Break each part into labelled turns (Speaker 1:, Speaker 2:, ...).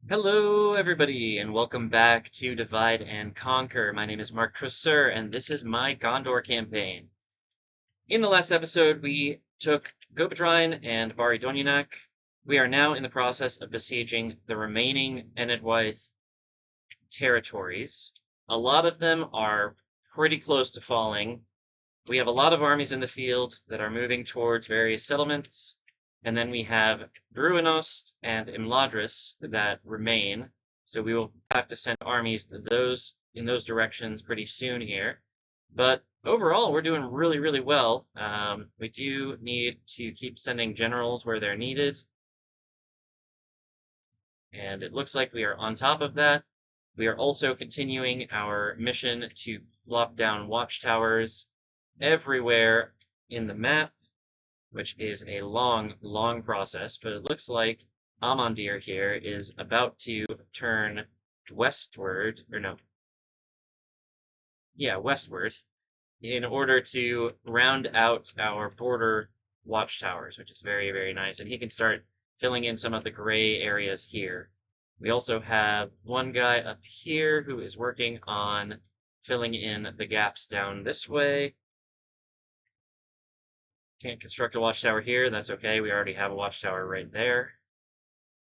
Speaker 1: Hello, everybody, and welcome back to Divide and Conquer. My name is Mark Tressor, and this is my Gondor campaign. In the last episode, we took Gobadrine and Bari Donyanak. We are now in the process of besieging the remaining Enedwaith territories. A lot of them are pretty close to falling. We have a lot of armies in the field that are moving towards various settlements, and then we have Bruinost and Imladris that remain, so we will have to send armies to those in those directions pretty soon here. But overall, we're doing really, really well. We do need to keep sending generals where they're needed, and it looks like we are on top of that. We are also continuing our mission to plop down watchtowers everywhere in the map, which is a long, long process, but it looks like Amandir here is about to turn westward, or no, yeah, westward, in order to round out our border watchtowers, which is very, very nice, and he can start filling in some of the gray areas here. We also have one guy up here who is working on filling in the gaps down this way. Can't construct a watchtower here. That's okay. We already have a watchtower right there.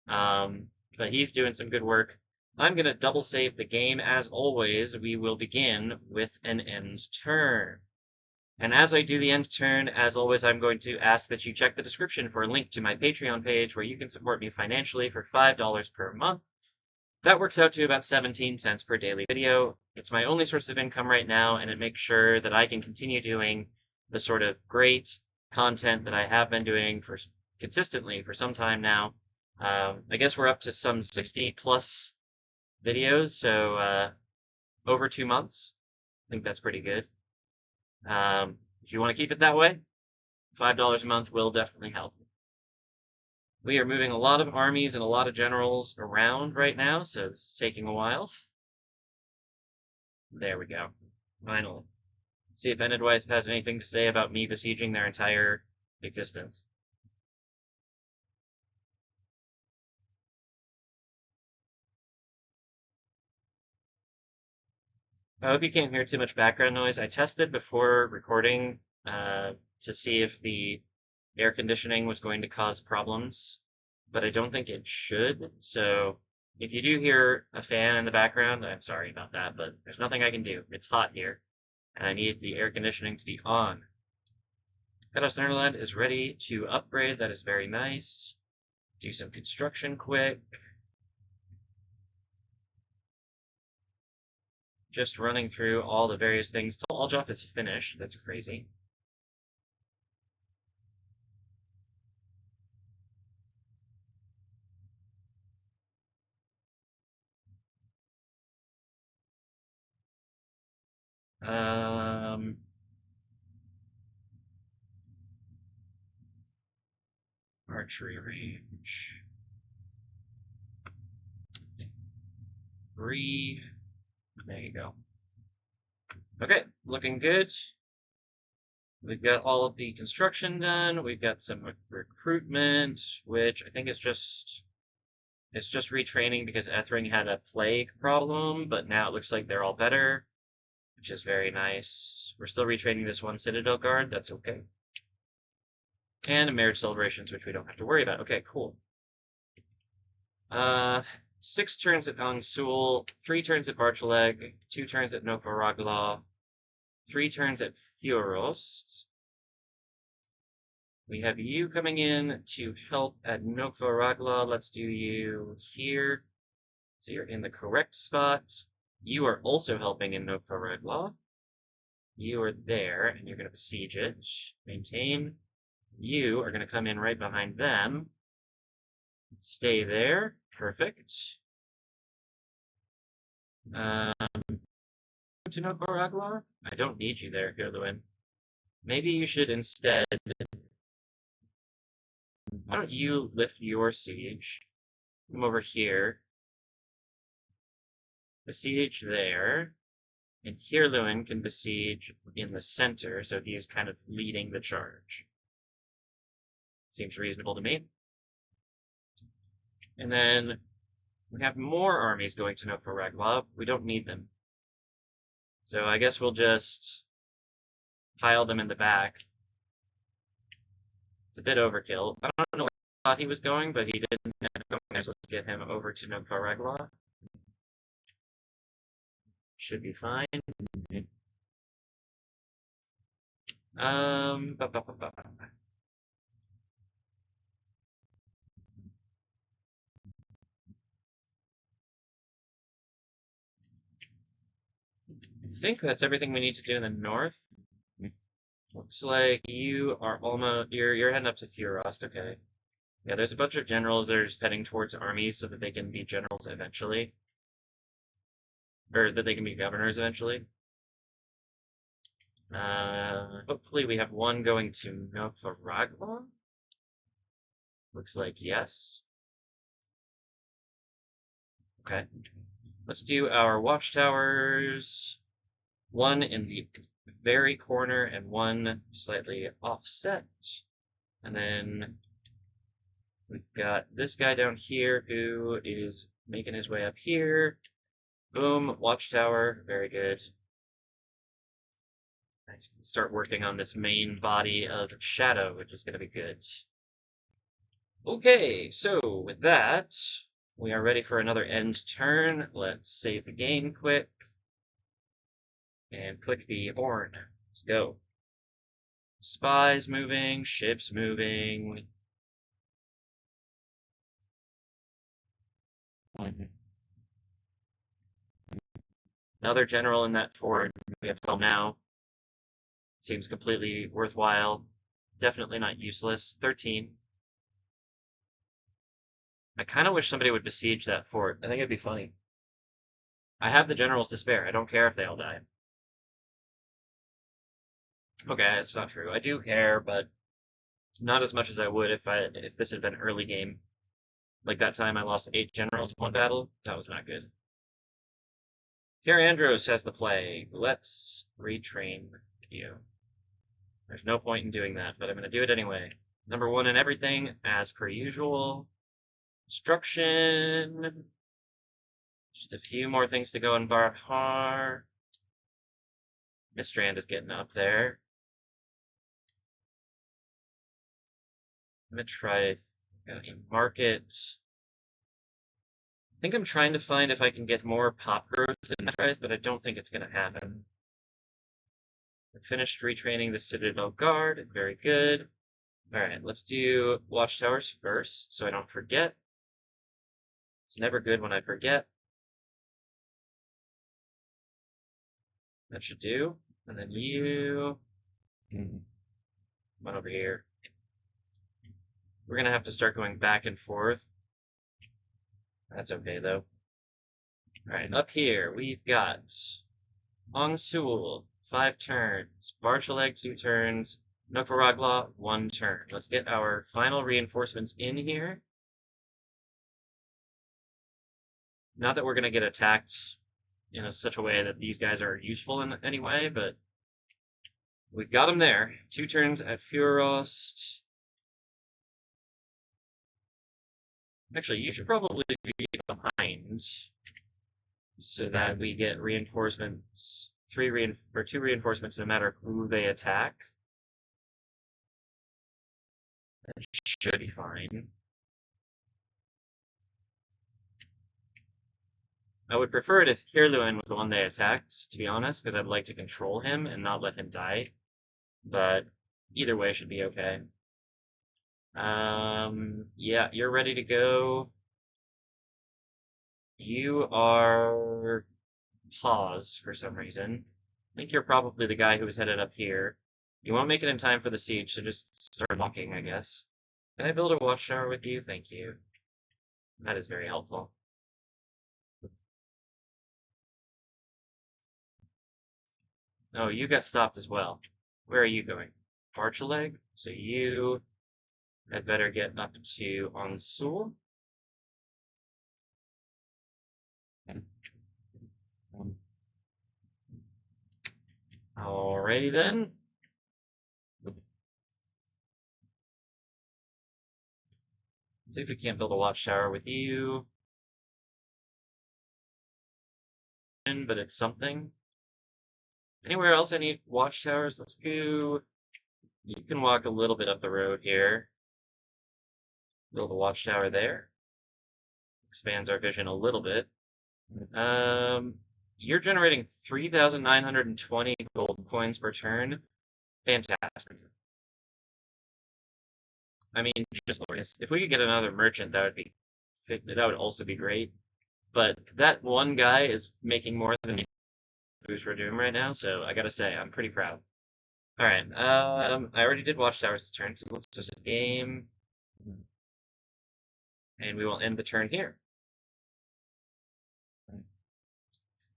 Speaker 1: But he's doing some good work. I'm going to double save the game. As always, we will begin with an end turn. And as I do the end turn, as always, I'm going to ask that you check the description for a link to my Patreon page where you can support me financially for $5 per month. That works out to about 17 cents per daily video. It's my only source of income right now, and it makes sure that I can continue doing the sort of great content that I have been doing for consistently for some time now. I guess we're up to some 60 plus videos, so over 2 months. I think that's pretty good. If you want to keep it that way, $5 a month will definitely help. We are moving a lot of armies and a lot of generals around right now, so this is taking a while. There we go. Finally. See if Enedwaith has anything to say about me besieging their entire existence. I hope you can't hear too much background noise. I tested before recording to see if the air conditioning was going to cause problems, but I don't think it should. So if you do hear a fan in the background, I'm sorry about that, but there's nothing I can do. It's hot here, and I need the air conditioning to be on. Pedos Nerland is ready to upgrade. That is very nice. Do some construction quick. Just running through all the various things. Aljoff is finished. That's crazy. Archery range. 3. There you go. Okay, looking good. We've got all of the construction done. We've got some recruitment, which I think is just retraining because Ethring had a plague problem, but now it looks like they're all better, which is very nice. We're still retraining this one Citadel guard. That's okay. And marriage celebrations, which we don't have to worry about. Okay, cool. 6 turns at Angsul, 3 turns at Barchaleg, 2 turns at Novoragla, 3 turns at Fjurost. We have you coming in to help at Novoragla. Let's do you here. So you're in the correct spot. You are also helping in Novoragla. You are there, and you're going to besiege it. Maintain. You are going to come in right behind them. Stay there. Perfect. To Novoragla? I don't need you there, Hirluin. Maybe you should instead. Why don't you lift your siege? Come over here. Besiege there. And Hirluin can besiege in the center, so he is kind of leading the charge. Seems reasonable to me. And then We have more armies going to Nokvaragla. We don't need them. So I guess we'll just pile them in the back. It's a bit overkill. I don't know where I thought he was going, but he didn't end up going. Let's get him over to Nokvaragla. Should be fine. Ba, ba, ba, ba. I think that's everything we need to do in the north. Looks like you are almost you're heading up to Furost, okay. Yeah, there's a bunch of generals that are just heading towards armies so that they can be generals eventually. Or that they can be governors eventually. Hopefully we have one going to Nokvaragla. Looks like yes. Okay. Let's do our watchtowers. One in the very corner and one slightly offset. And then we've got this guy down here who is making his way up here. Boom, watchtower, very good. Nice. Start working on this main body of shadow, which is going to be good. Okay, so with that, we are ready for another end turn. Let's save the game quick. And click the horn. Let's go. Spies moving, ships moving. Another general in that fort we have 12 now. Seems completely worthwhile. Definitely not useless. 13. I kind of wish somebody would besiege that fort. I think it'd be funny. I have the generals to spare. I don't care if they all die. Okay, that's not true. I do care, but not as much as I would if this had been early game. Like that time I lost 8 generals in one battle. That was not good. Andros has the plague. Let's retrain you. There's no point in doing that, but I'm going to do it anyway. Number 1 in everything, as per usual. Instruction. Just a few more things to go in Barhar. Mistrand is getting up there. I'm going to try market. I think I'm trying to find if I can get more pop growth in Enedwaith, but I don't think it's going to happen. I finished retraining the Citadel Guard. Very good. Alright, let's do watchtowers first, so I don't forget. It's never good when I forget. That should do. And then you... Come on over here. We're going to have to start going back and forth. That's okay, though. Alright, up here, we've got Ong Sul, 5 turns. Barchaleg, 2 turns. Nokvaragla, 1 turn. Let's get our final reinforcements in here. Not that we're going to get attacked in such a way that these guys are useful in any way, but we've got them there. 2 turns at Furost. Actually, you should probably be behind so that we get reinforcements, 2 reinforcements no matter who they attack. That should be fine. I would prefer it if Kirluin was the one they attacked, to be honest, because I'd like to control him and not let him die. But either way should be okay. Yeah, you're ready to go. You are pause for some reason. I think you're probably the guy who was headed up here. You won't make it in time for the siege, so just start walking, I guess. Can I build a watchtower with you? Thank you. That is very helpful. Oh, you got stopped as well. Where are you going? Barchaleg? So you had better get up to Onsul. Alrighty then. See if we can't build a watchtower with you. but it's something. Anywhere else I need watchtowers? Let's go. You can walk a little bit up the road here. Build a watchtower there. Expands our vision a little bit. You're generating 3,920 gold coins per turn. Fantastic. I mean, just glorious. If we could get another merchant, that would also be great. But that one guy is making more than boost for Doom right now, so I gotta say, I'm pretty proud. Alright, I already did Watchtowers this turn, so let's just game. And we will end the turn here.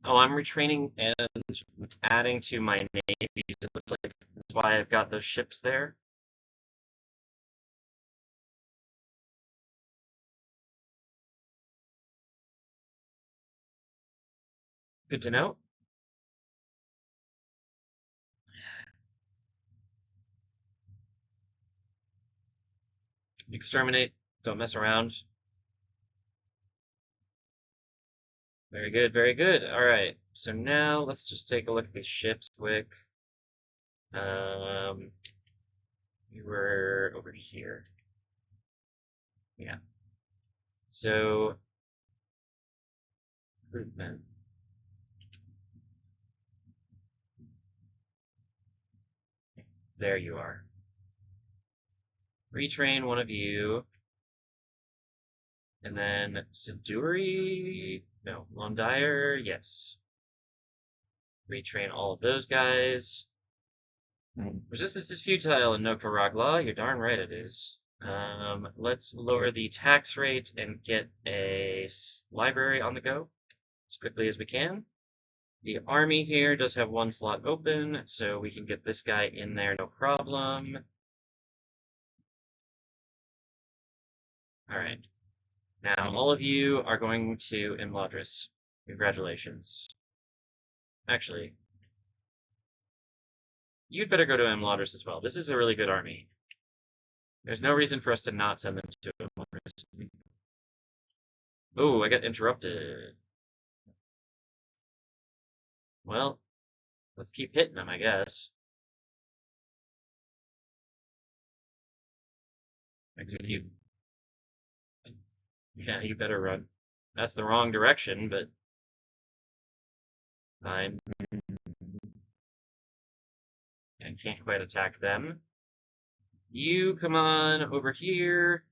Speaker 1: Oh, I'm retraining and adding to my navies. It looks like that's why I've got those ships there. Good to know. Exterminate. Don't mess around. Very good, very good. Alright, so now let's just take a look at these ships quick. We were over here. Yeah. So, recruitment. There you are. Retrain one of you. And then Siduri? No, Londire, yes. Retrain all of those guys. Resistance is futile in Nokvaragla. You're darn right it is. Let's lower the tax rate and get a library on the go as quickly as we can. The army here does have one slot open, so we can get this guy in there, no problem. Alright. Now, all of you are going to Imladris. Congratulations. Actually, you'd better go to Imladris as well. This is a really good army. There's no reason for us to not send them to Imladris. Oh, I got interrupted. Well, let's keep hitting them, I guess. Execute. Yeah, you better run. That's the wrong direction, but fine. I can't quite attack them. You come on over here.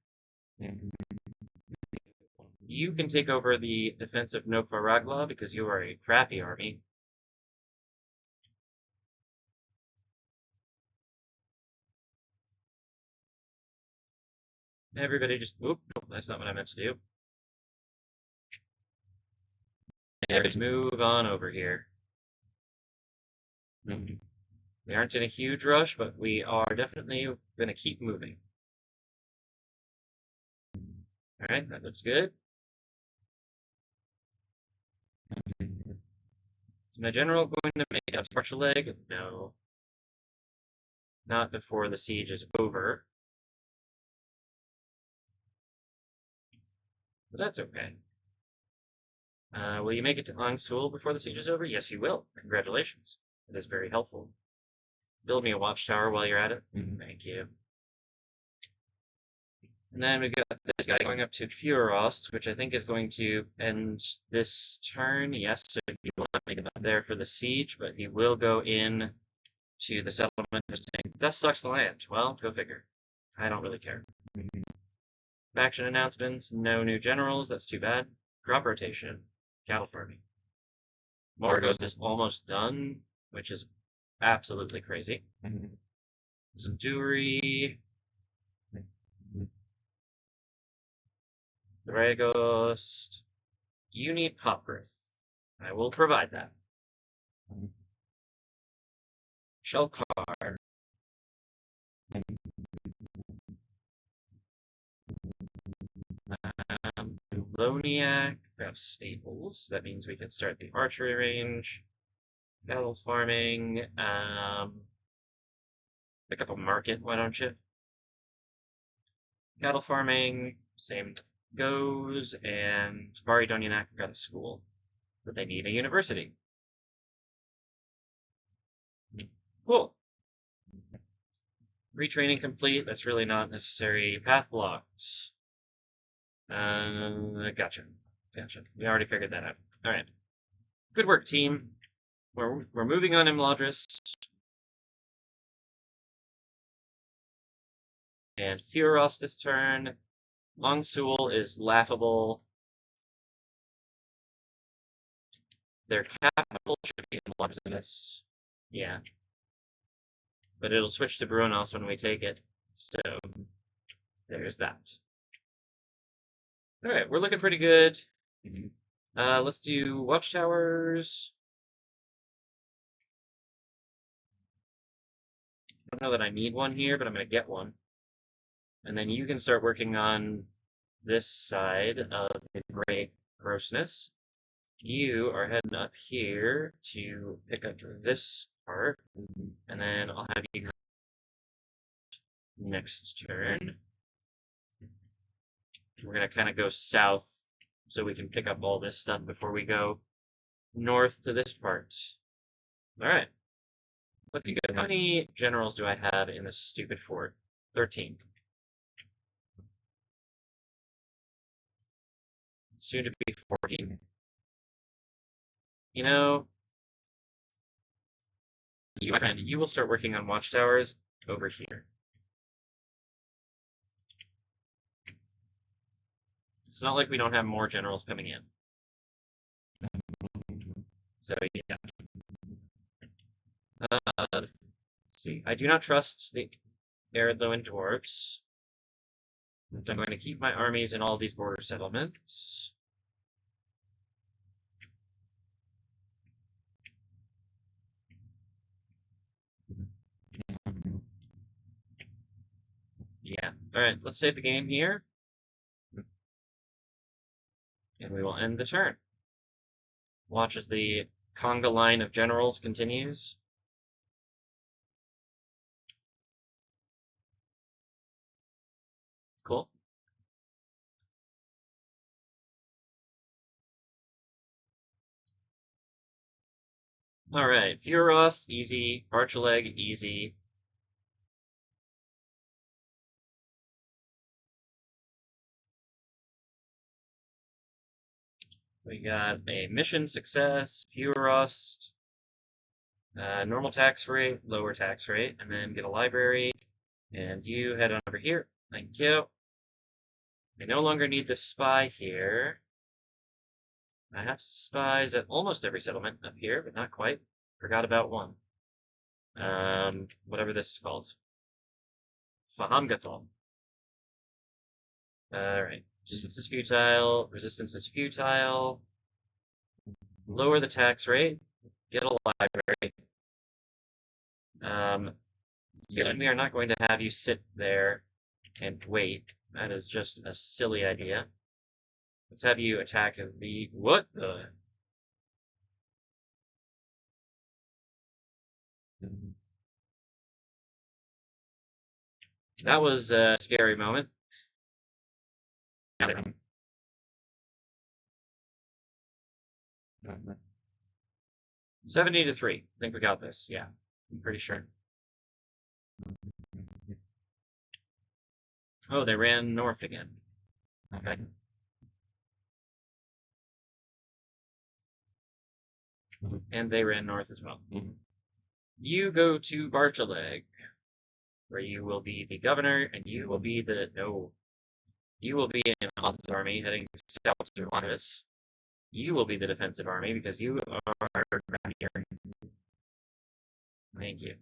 Speaker 1: You can take over the defensive Nokvaragla because you are a crappy army. Everybody just, oop, nope, that's not what I meant to do. Just move on over here. We aren't in a huge rush, but we are definitely going to keep moving. Alright, that looks good. Is my general going to make a partial leg? No. Not before the siege is over. But that's okay. Will you make it to Angsul before the siege is over? Yes, you will. Congratulations. It is very helpful. Build me a watchtower while you're at it. Thank you. And then we got this guy going up to Feuerost, which I think is going to end this turn. Yes, so he will not make it up there for the siege, but he will go in to the settlement saying, that sucks the land. Well, go figure. I don't really care. Faction announcements, no new generals, that's too bad. Crop rotation, cattle farming. Morgos is almost done, which is absolutely crazy. Zenduri. Dragost. You need Popgrowth. I will provide that. Shelkar. Loniac, we have stables. That means we can start the archery range. Cattle farming. Pick up a market, why don't you? Cattle farming, same goes, and Vari Donyanak got a school. but they need a university. Cool. Retraining complete. That's really not necessary. Path blocked. Gotcha. Gotcha. We already figured that out. All right. Good work, team. We're moving on Imladris. And Furos this turn. Longsul is laughable. Their capital should be in Imladris. Yeah. But it'll switch to Brunos when we take it. So, there's that. Alright, we're looking pretty good. Let's do Watchtowers. I don't know that I need one here, but I'm going to get one. And then you can start working on this side of the great grossness. You are heading up here to pick up this part, and then I'll have you next turn. We're going to kind of go south so we can pick up all this stuff before we go north to this part. All right. Looking good. How many generals do I have in this stupid fort? 13. Soon to be 14. You know, you, my friend, you will start working on watchtowers over here. It's not like we don't have more generals coming in. So, yeah. Let's see. I do not trust the Eredloan dwarves. So I'm going to keep my armies in all these border settlements. Yeah. Alright, let's save the game here. And we will end the turn. Watch as the conga line of generals continues. Cool. Alright, Furos, easy. Archeleg, easy. We got a mission success, Furos, normal tax rate, lower tax rate, and then get a library. And you head on over here. Thank you. I no longer need the spy here. I have spies at almost every settlement up here, but not quite. Forgot about one. Whatever this is called. Fahamgathal. Alright. Resistance is futile. Resistance is futile. Lower the tax rate. Get a library. We are not going to have you sit there and wait. That is just a silly idea. Let's have you attack the... What the... That was a scary moment. 70 to 3. I think we got this. Yeah, I'm pretty sure. Oh, they ran north again. Okay. And they ran north as well. You go to Barchaleg, where you will be the governor, and you will be the... No. You will be an offensive army heading south to Londis. You will be the defensive army because you are around here. Thank you.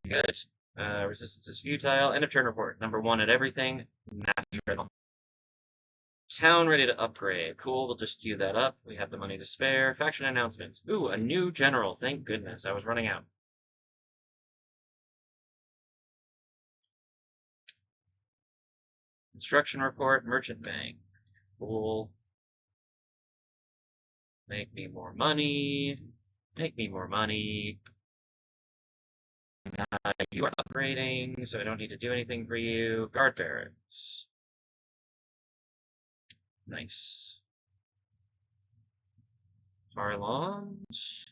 Speaker 1: Good. Resistance is futile. End of turn report. Number 1 at everything. Natural. Town ready to upgrade. Cool, we'll just queue that up. We have the money to spare. Faction announcements. Ooh, a new general. Thank goodness. I was running out. Construction report. Merchant bank. Cool. Make me more money. Make me more money. You are upgrading, so I don't need to do anything for you. Guard barracks. Nice. Harlond.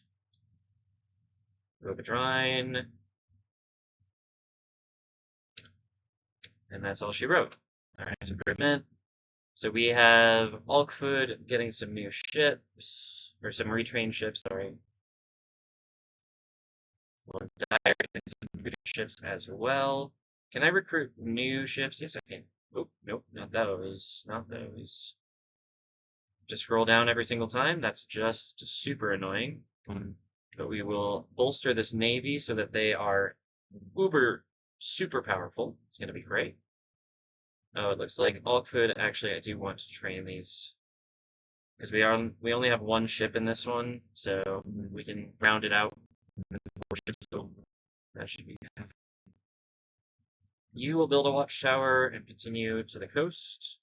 Speaker 1: Robadrine. And that's all she wrote. Alright, some improvement. So we have Alkfood getting some new ships, or some retrained ships, sorry. Well, Dire getting some new ships as well. Can I recruit new ships? Yes, I can. Oh, nope, not those. Not those. Just scroll down every single time. That's just super annoying. But we will bolster this navy so that they are super powerful. It's going to be great. Oh, it looks like Alkfood. Actually, I do want to train these because we only have one ship in this one, so we can round it out. 4 ships total. That should be. You will build a watchtower and continue to the coast.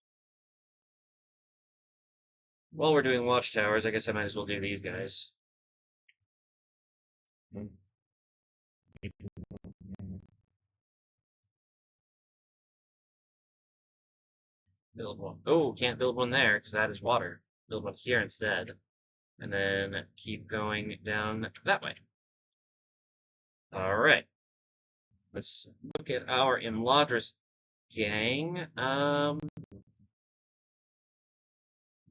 Speaker 1: While we're doing watchtowers, I guess I might as well do these guys. Build one. Oh, can't build one there because that is water. Build one here instead. And then keep going down that way. Alright. Let's look at our Imladris gang.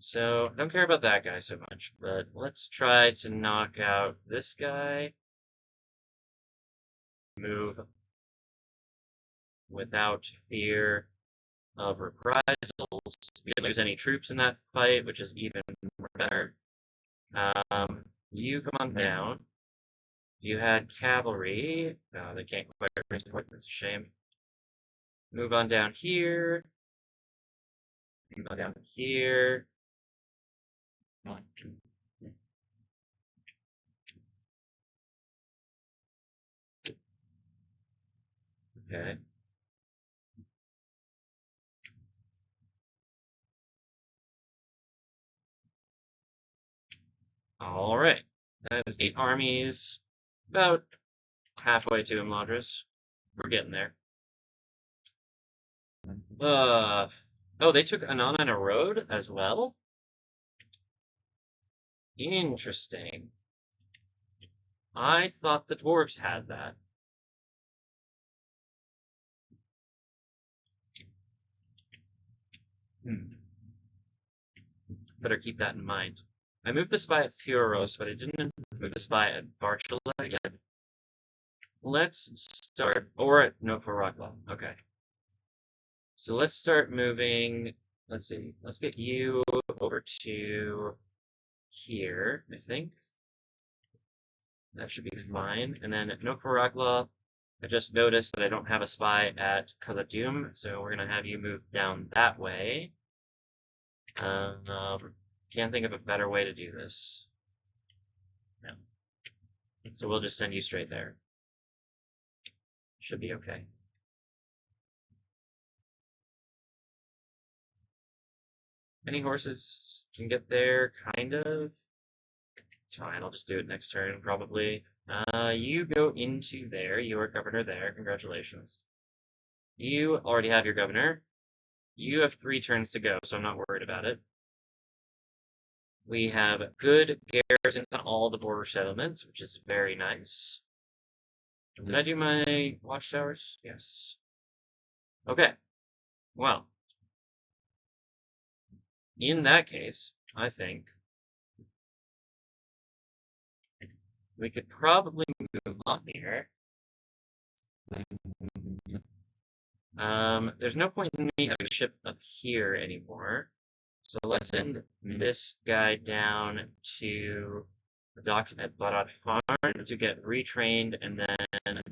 Speaker 1: So, don't care about that guy so much, but let's try to knock out this guy. Move without fear of reprisals. We didn't lose any troops in that fight, which is even more better. You come on down. You had cavalry. They can't quite raise the point. That's a shame. Move on down here. Move on down here. Okay. All right. That is 8 armies. About halfway to Imladris. We're getting there. Oh, they took Anana Road as well? Interesting. I thought the dwarves had that. Better keep that in mind. I moved the spy at Fioros, but I didn't move the spy at Barchela yet. Let's start, or at Nokvarakla. Okay. So let's start moving. Let's see. Let's get you over to here, I think. That should be fine. And then Nokvarakla, I just noticed that I don't have a spy at Khadum, so we're going to have you move down that way. Can't think of a better way to do this. No. So we'll just send you straight there. Should be okay. Any horses can get there, kind of. It's fine, I'll just do it next turn, probably. You go into there. You are governor there. Congratulations. You already have your governor. You have 3 turns to go, so I'm not worried about it. We have good garrisons on all the border settlements, which is very nice. Did I do my watchtowers? Yes. Okay. Well. In that case, I think we could probably move on here. There's no point in me having a ship up here anymore. So let's send this guy down to the docks at Barad Harn to get retrained, and then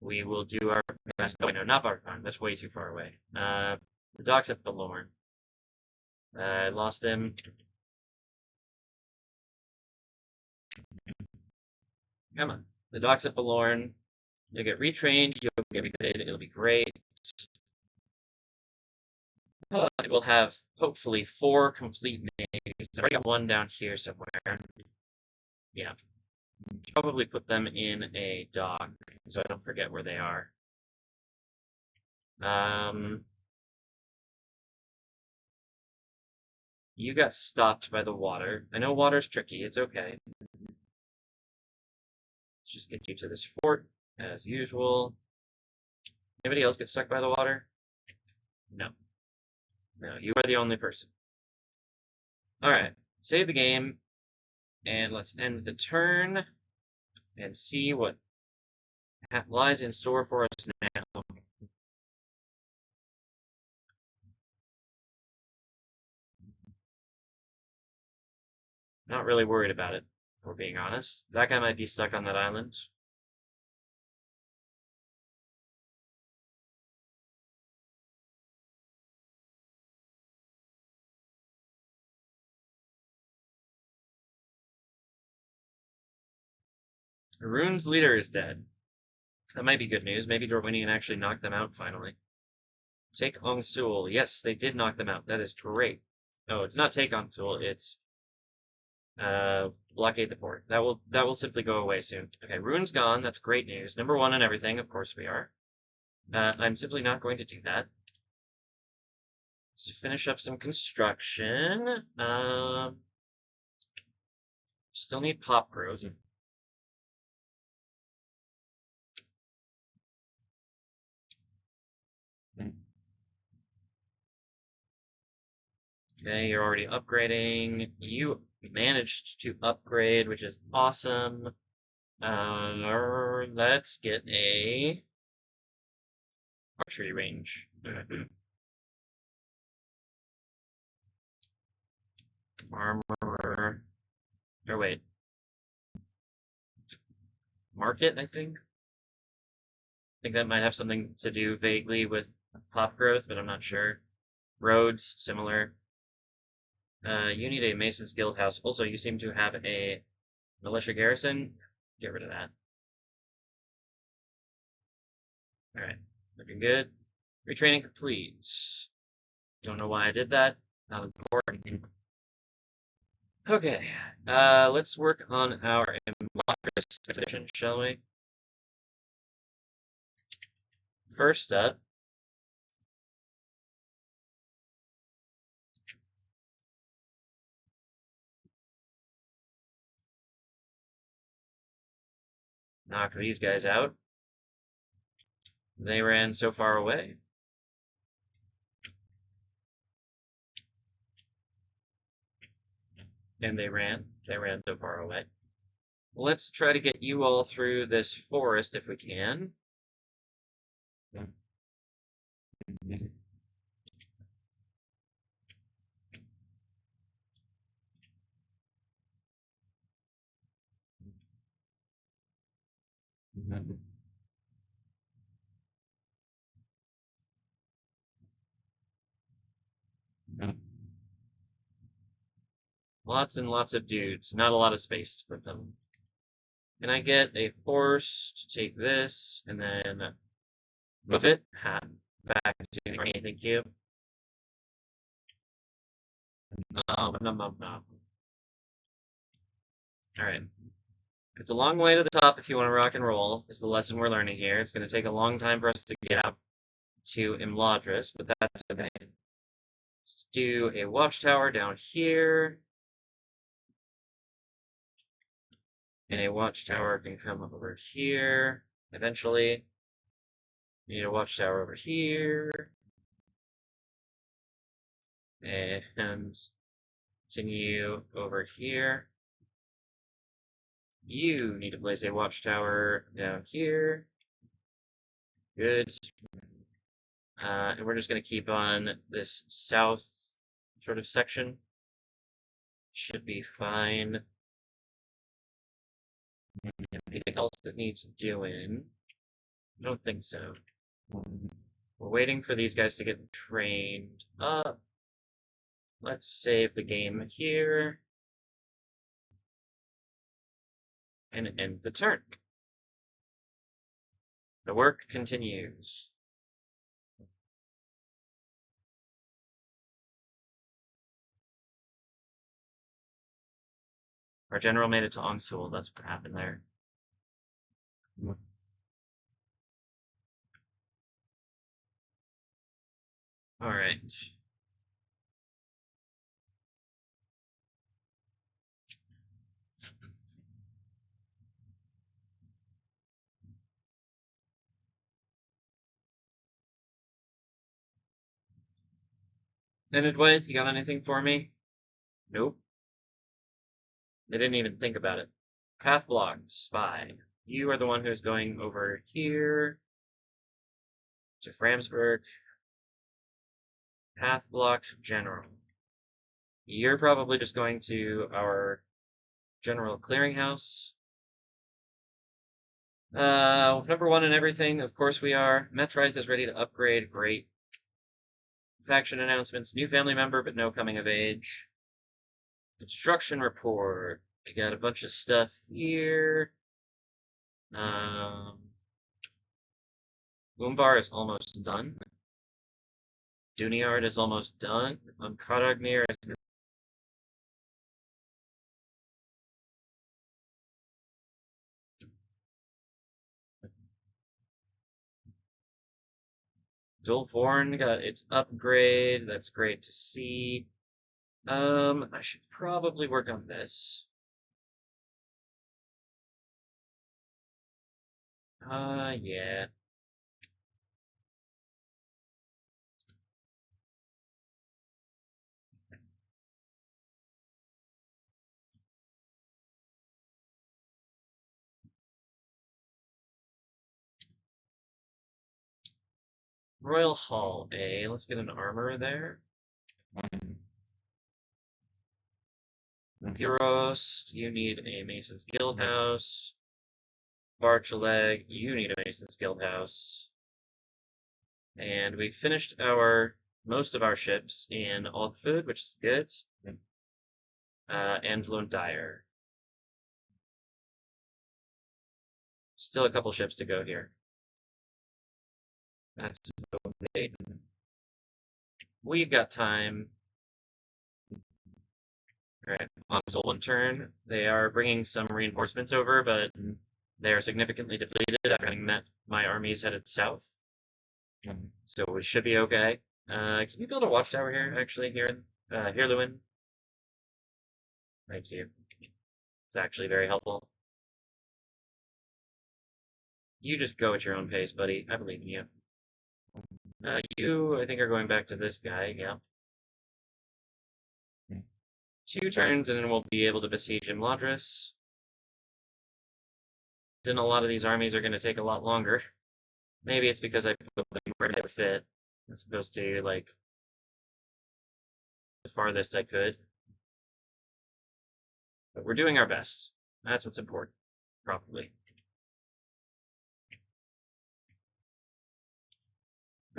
Speaker 1: we will do our best. Oh, no, not Barad Harn. That's way too far away. The docks at Belorn. I lost him. Come on. The docks at Belorn. You'll get retrained. You'll get recruited. It'll be great. We'll have, hopefully, 4 complete navies. I've already got 1 down here somewhere. Yeah. Probably put them in a dock, so I don't forget where they are. You got stopped by the water. I know water's tricky. It's okay. Let's just get you to this fort, as usual. Anybody else get stuck by the water? No. No, you are the only person. Alright, save the game, and let's end the turn, and see what lies in store for us now. Not really worried about it, if we're being honest. That guy might be stuck on that island. Rune's leader is dead. That might be good news. Maybe Dorwinian actually knocked them out finally. Take Ong Sul. Yes, they did knock them out. That is great. Oh, it's not take Ong Sul, it's blockade the port. That will simply go away soon. Okay, Rune's gone. That's great news. Number one and everything, of course we are. I'm simply not going to do that. Let's finish up some construction. Still need pop growth. Okay, you're already upgrading. You managed to upgrade, which is awesome. Let's get a archery range. Armor. Or wait. Market, I think? I think that might have something to do vaguely with pop growth, but I'm not sure. Roads, similar. You need a Mason's Guild house. Also, you seem to have a militia garrison. Get rid of that. Alright, looking good. Retraining complete. Don't know why I did that. Not important. Okay, let's work on our Immoderate expedition, shall we? First up, knock these guys out. They ran so far away. And they ran so far away. Let's try to get you all through this forest if we can. Lots and lots of dudes, not a lot of space to put them. Can I get a horse to take this, and then move it back to the army? Thank you. No. Alright. It's a long way to the top if you want to rock and roll, is the lesson we're learning here. It's going to take a long time for us to get out to Imladris, but that's okay. Let's do a watchtower down here. And a watchtower can come over here, eventually. We need a watchtower over here. And continue over here. You need to place a watchtower down here. Good. And we're just going to keep on this south sort of section. Should be fine. Anything else that needs doing? I don't think so. We're waiting for these guys to get trained up. Let's save the game here. And end the turn. The work continues. Our general made it to Ongsul. That's what happened there. Alright. Enedwaith, you got anything for me? Nope. They didn't even think about it. Path blocked, spy. You are the one who's going over here to Framsburg. Path blocked, general. You're probably just going to our general clearinghouse. Number one in everything, of course we are. Metrith is ready to upgrade, great. Faction announcements, new family member, but no coming of age. Construction report. We got a bunch of stuff here. Umbar is almost done. Duniard is almost done. Karagmir is Dulvorn got its upgrade. That's great to see. I should probably work on this. Yeah. Royal Hall, A. Let's get an armorer there. Thuros, you need a Mason's Guildhouse. Barchaleg, you need a Mason's Guildhouse. And we finished most of our ships in Aldfood, which is good. And Lundire. Still a couple ships to go here. That's great. We've got time. Alright, on Solon turn, they are bringing some reinforcements over, but they are significantly depleted after having met my armies headed south. So we should be okay. Can you build a watchtower here, actually, here Lewin? Thank you. It's actually very helpful. You just go at your own pace, buddy. I believe in you. You, I think, are going back to this guy, yeah. 2 turns, and then we'll be able to besiege Imladris. And a lot of these armies are going to take a lot longer. Maybe it's because I put them where they fit, as opposed to, like, the farthest I could. But we're doing our best. That's what's important, probably.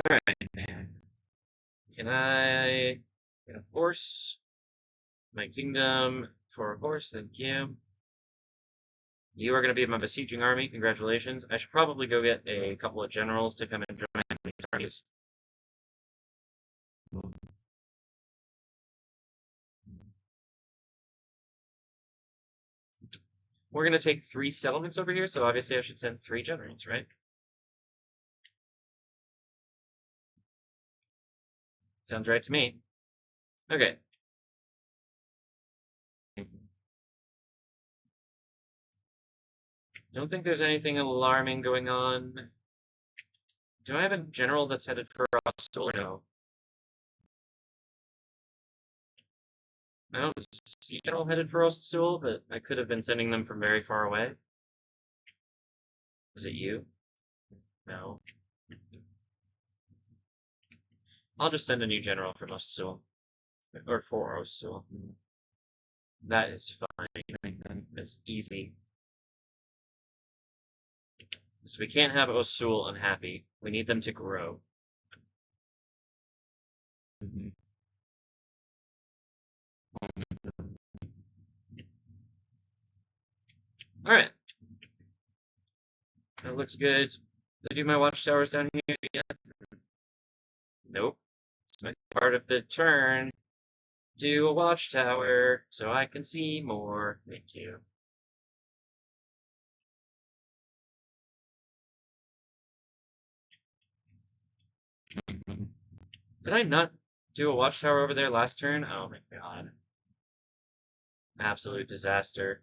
Speaker 1: Alright. Can I get a horse? My kingdom for a horse, thank you. You are going to be my besieging army, congratulations. I should probably go get a couple of generals to come and join these armies. We're going to take 3 settlements over here, so obviously I should send 3 generals, right? Sounds right to me. Okay. Don't think there's anything alarming going on. Do I have a general that's headed for Ostul or no? I don't see a general headed for Ostul, but I could have been sending them from very far away. Was it you? No. I'll just send a new general from Ostul. Or for Ostul. That is fine. It's easy. So we can't have Osul unhappy. We need them to grow. Alright. That looks good. Did I do my watchtowers down here yet? Nope. It's my part of the turn. Do a watchtower so I can see more. Thank you. Did I not do a watchtower over there last turn? Oh my god. Absolute disaster.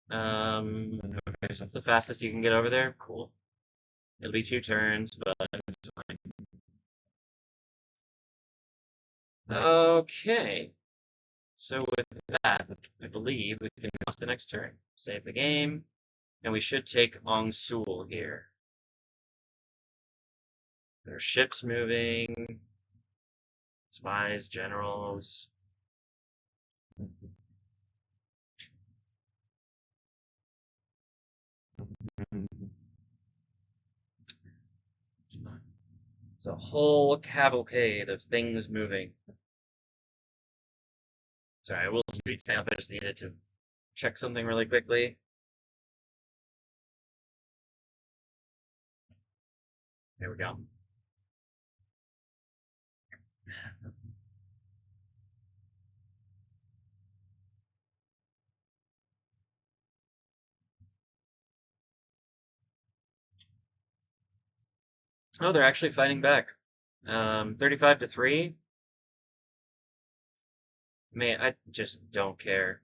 Speaker 1: Okay, so that's the fastest you can get over there. Cool. It'll be 2 turns, but it's fine. Okay. So with that, I believe we can pass the next turn. Save the game, and we should take Ong Sul here. There are ships moving, spies, generals. It's a whole cavalcade of things moving. Sorry, I will street stamp. I just needed to check something really quickly. There we go. Oh, they're actually fighting back. 35 to 3. Man, I just don't care.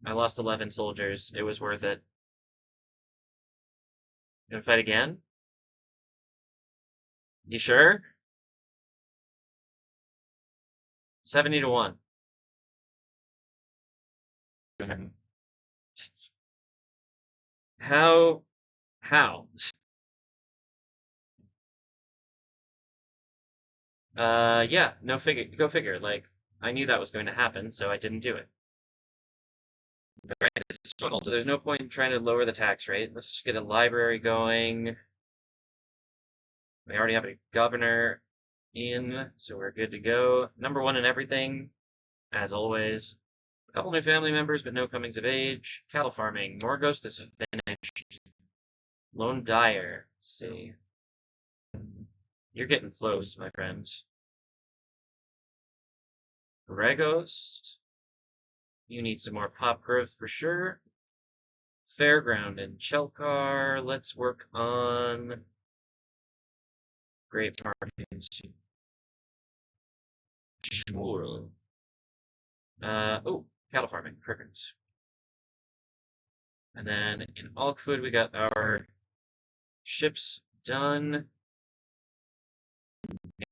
Speaker 1: I lost 11 soldiers. It was worth it. Gonna fight again? You sure? 70 to 1. How? How? Yeah, no figure. Go figure. Like, I knew that was going to happen, so I didn't do it. Right, it's a struggle, so there's no point in trying to lower the tax rate. Let's just get a library going. We already have a governor in, so we're good to go. Number 1 in everything, as always. A couple new family members, but no comings of age. Cattle farming. Morghost is finished. Lone Dyer. Let's see. You're getting close, my friend. Regost. You need some more pop growth for sure. Fairground and Chelkar. Let's work on Great Markets. Sure. Oh, cattle farming. Perfect. And then in Alkfood, we got our ships done.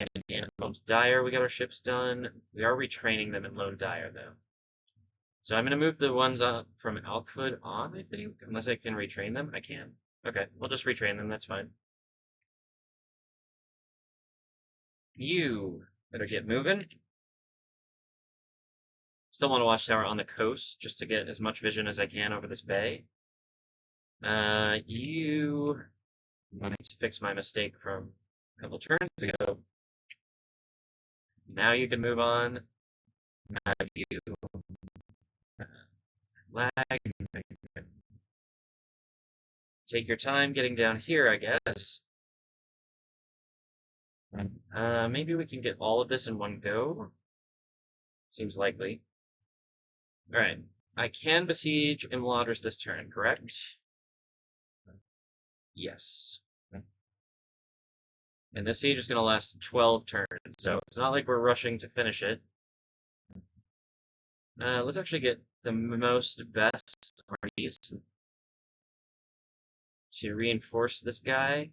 Speaker 1: And in Lone Dyer, we got our ships done. We are retraining them in Lone Dyer, though. So I'm going to move the ones from Alkfood on, I think. Unless I can retrain them. I can. Okay, we'll just retrain them. That's fine. You better get moving. Still want a watchtower on the coast, just to get as much vision as I can over this bay. You need to fix my mistake from a couple turns ago. Now you can move on. Now you lag. Take your time getting down here, I guess. Maybe we can get all of this in one go. Seems likely. Alright. I can besiege Imladris this turn, correct? Yes. And this siege is going to last 12 turns, so it's not like we're rushing to finish it. Let's actually get the best armies to reinforce this guy.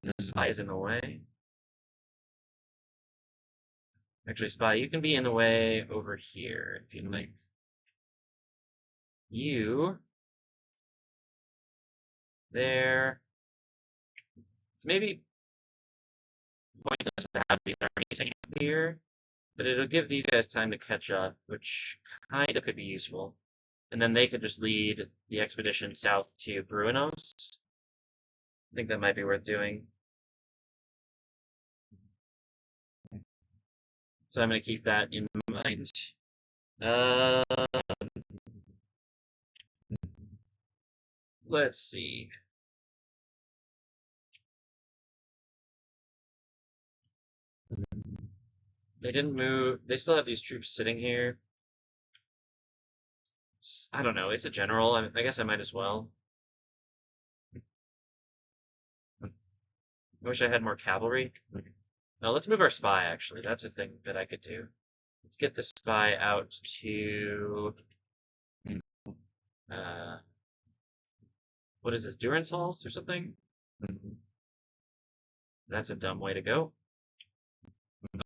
Speaker 1: The spy is in the way. Actually, spy, you can be in the way over here if you'd like. You there. It's maybe pointless to have these armies hanging out here, but it'll give these guys time to catch up, which kind of could be useful. And then they could just lead the expedition south to Bruinos. I think that might be worth doing. So I'm going to keep that in mind. Let's see. They didn't move. They still have these troops sitting here. I don't know. It's a general. I guess I might as well. I wish I had more cavalry. Now let's move our spy, actually. That's a thing that I could do. Let's get the spy out to... what is this, Durance Halls or something? That's a dumb way to go.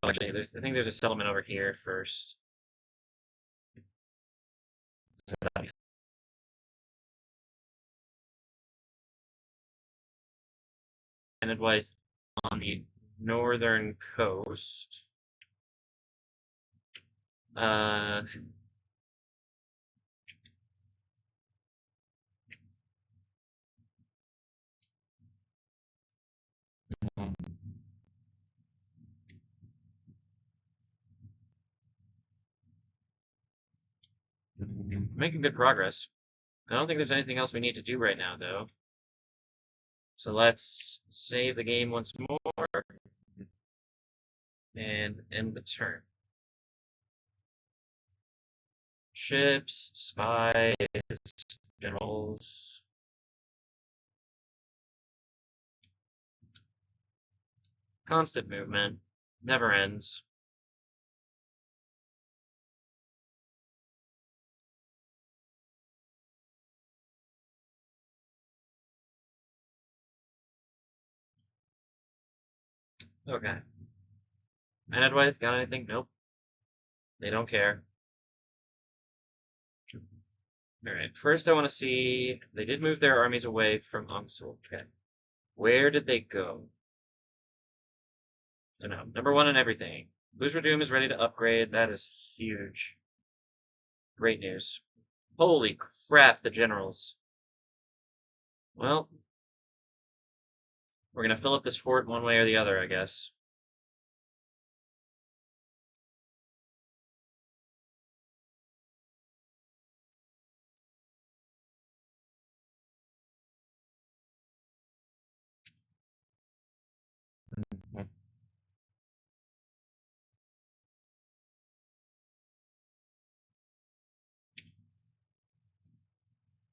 Speaker 1: Oh, actually, I think there's a settlement over here first. Enedwaith on the northern coast. Making good progress. I don't think there's anything else we need to do right now, though. So let's save the game once more and end the turn. Ships, spies, generals. Constant movement. Never ends. Okay. Enedwaith, got anything? Nope. They don't care. Alright, first I want to see... They did move their armies away from Ungsul. Okay. Where did they go? Oh, no. Number one in everything. Doom is ready to upgrade. That is huge. Great news. Holy crap, the generals. Well, we're going to fill up this fort one way or the other, I guess.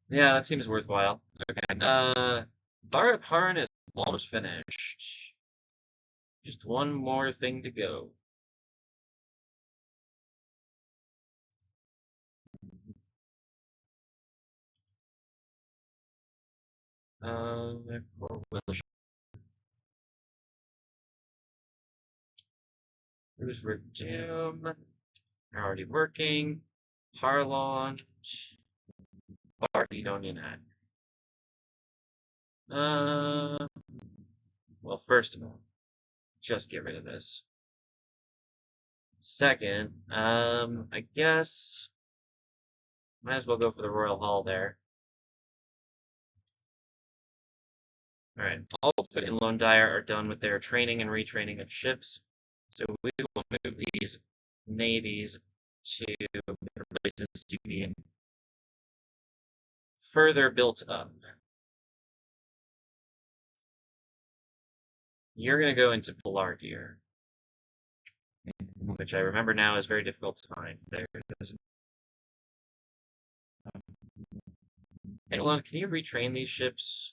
Speaker 1: Yeah, that seems worthwhile. Okay. Bharat Haran is almost finished. Just one more thing to go. Who's Doom? Already working. Harlon. Bardidonian. Well, first of all, just get rid of this. Second, I guess might as well go for the Royal Hall there. Alright, all Foot and Lone Dire are done with their training and retraining of ships, so we will move these navies to places to be further built up. You're going to go into Polar Gear, which I remember now is very difficult to find. There it is. Elon, can you retrain these ships?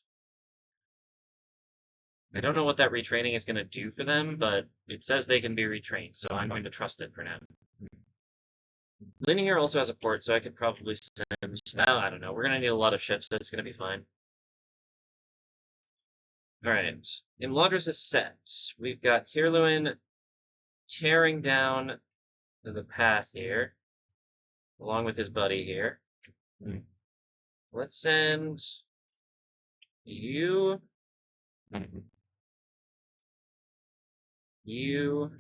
Speaker 1: I don't know what that retraining is going to do for them, but it says they can be retrained, so I'm going to trust it for now. Linear also has a port, so I could probably send... Well, I don't know. We're going to need a lot of ships, so it's going to be fine. Alright. Imladris is set. We've got Kirluin tearing down the path here, along with his buddy here. Let's send you... You...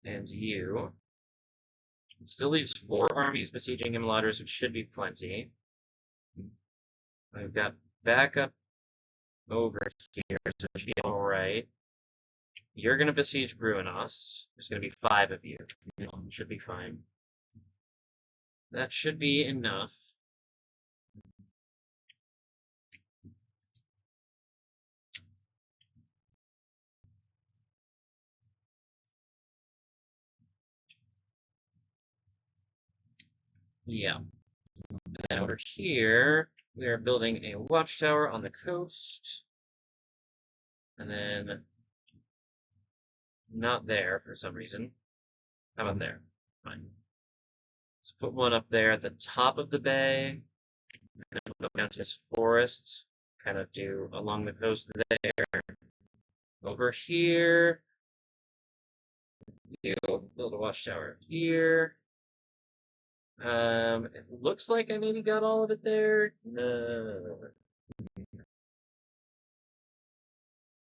Speaker 1: And you. It still leaves 4 armies besieging Imladris, which should be plenty. I've got backup over here, so it should be alright. You're going to besiege Bruinos. There's going to be 5 of you. Should be fine. That should be enough. Yeah. And then over here, We are building a watchtower on the coast. And then not there for some reason. How about there? Fine. Let's put one up there at the top of the bay. And then we'll go down to this forest. Kind of do along the coast there. Over here. Build a watchtower here. It looks like I maybe got all of it there. No.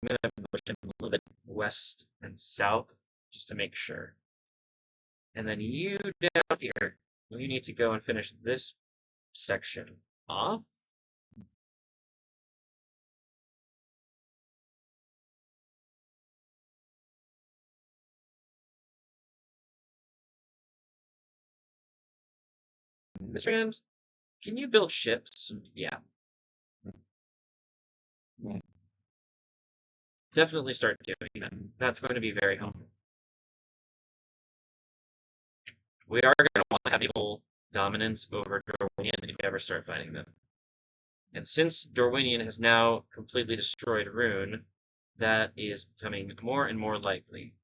Speaker 1: I'm gonna push it a little bit west and south just to make sure. And then you down here, you need to go and finish this section off. This round, can you build ships? Yeah. Definitely start doing that. That's going to be very helpful. We are going to want to have equal dominance over Dorwinion if we ever start fighting them. And since Dorwinion has now completely destroyed Rune, that is becoming more and more likely.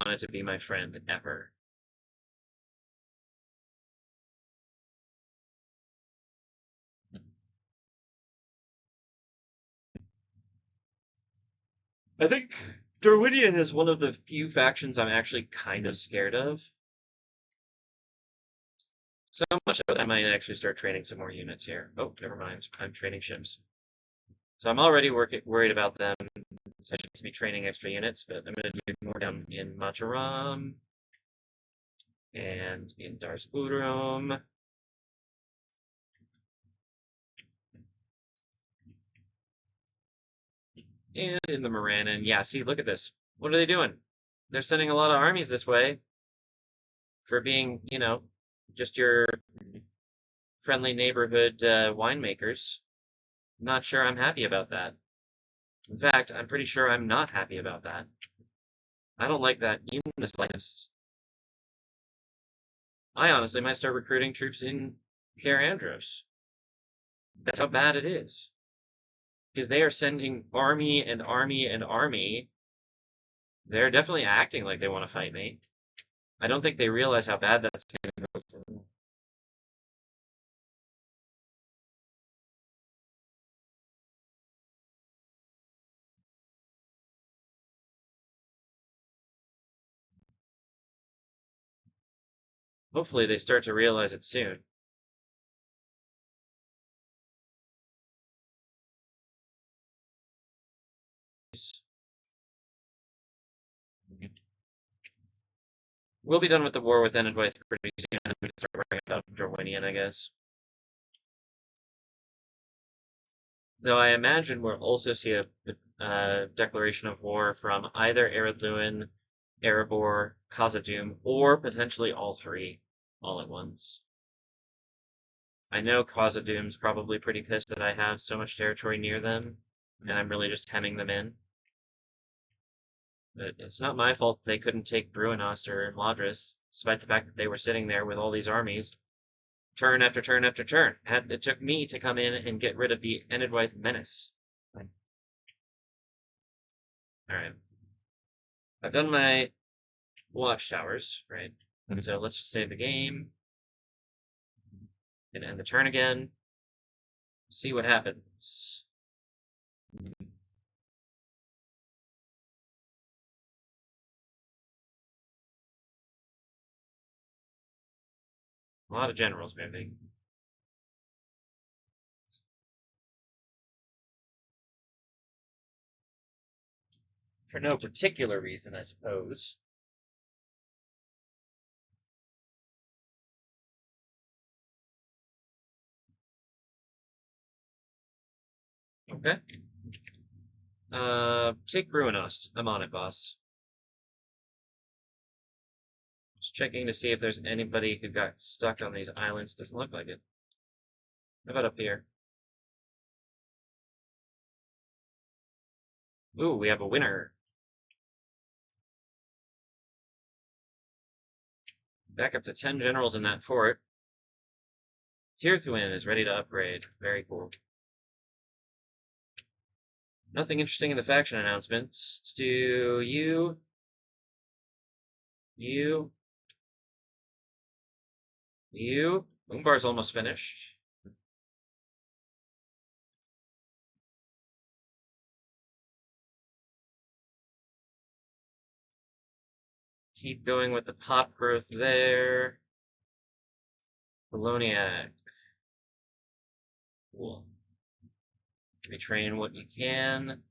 Speaker 1: I wanted to be my friend ever. I think Dorwinion is one of the few factions I'm actually kind of scared of. So much so that I might actually start training some more units here. Oh, never mind. I'm training ships. So I'm already worried about them. So I should be training extra units, but I'm going to do more down in Mataram and in Dars Urum. And in the Morannon. Yeah, see, look at this. What are they doing? They're sending a lot of armies this way for being, you know, just your friendly neighborhood winemakers. Not sure I'm happy about that. In fact, I'm pretty sure I'm not happy about that. I don't like that in the slightest. I honestly might start recruiting troops in Cair Andros. That's how bad it is. Because they are sending army and army and army. They're definitely acting like they want to fight me. I don't think they realize how bad that's going to go for them. Hopefully they start to realize it soon. We'll be done with the war with Enedwaith pretty soon, and we can start worrying about Dorwinion, I guess. Though I imagine we'll also see a declaration of war from either Eredluin, Erebor, Khazad-dûm, or potentially all three, all at once. I know Khazad-dûm's probably pretty pissed that I have so much territory near them, and I'm really just hemming them in. But it's not my fault they couldn't take Bruinost or Ladris, despite the fact that they were sitting there with all these armies, turn after turn after turn. It took me to come in and get rid of the Enedwaith menace. Alright. I've done my watchtowers, right? So let's just save the game. And end the turn again. See what happens. A lot of generals moving. For no particular reason, I suppose. Okay. Take Bruinost. I'm on it, boss. Just checking to see if there's anybody who got stuck on these islands. Doesn't look like it. How about up here? Ooh, we have a winner. Back up to 10 generals in that fort. Tirthuin is ready to upgrade. Very cool. Nothing interesting in the faction announcements. Let's do you, you, you. Umbar's almost finished. Keep going with the pop growth there. Bologniac. Cool. Retrain what you can.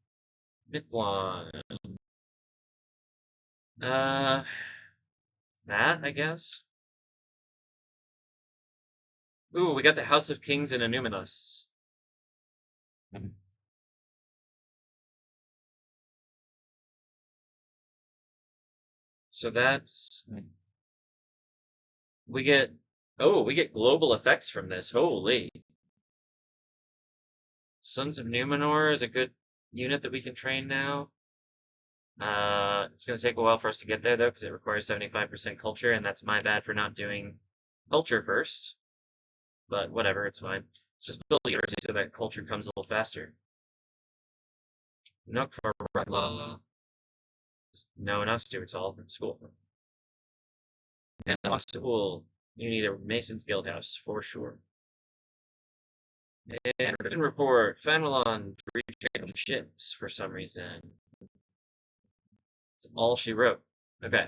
Speaker 1: Mithlon. That, I guess. Ooh, we got the House of Kings in Annuminus. So that's... We get... Oh, we get global effects from this. Holy. Sons of Numenor is a good unit that we can train now. It's going to take a while for us to get there, though, because it requires 75% culture, and that's my bad for not doing culture first. But whatever, it's fine. Just build the university so that culture comes a little faster. Nook for Law. No, not Steward's Hall. School. And school. You need a Mason's Guildhouse, for sure. And written report. Fenelon retraining ships for some reason. That's all she wrote. Okay.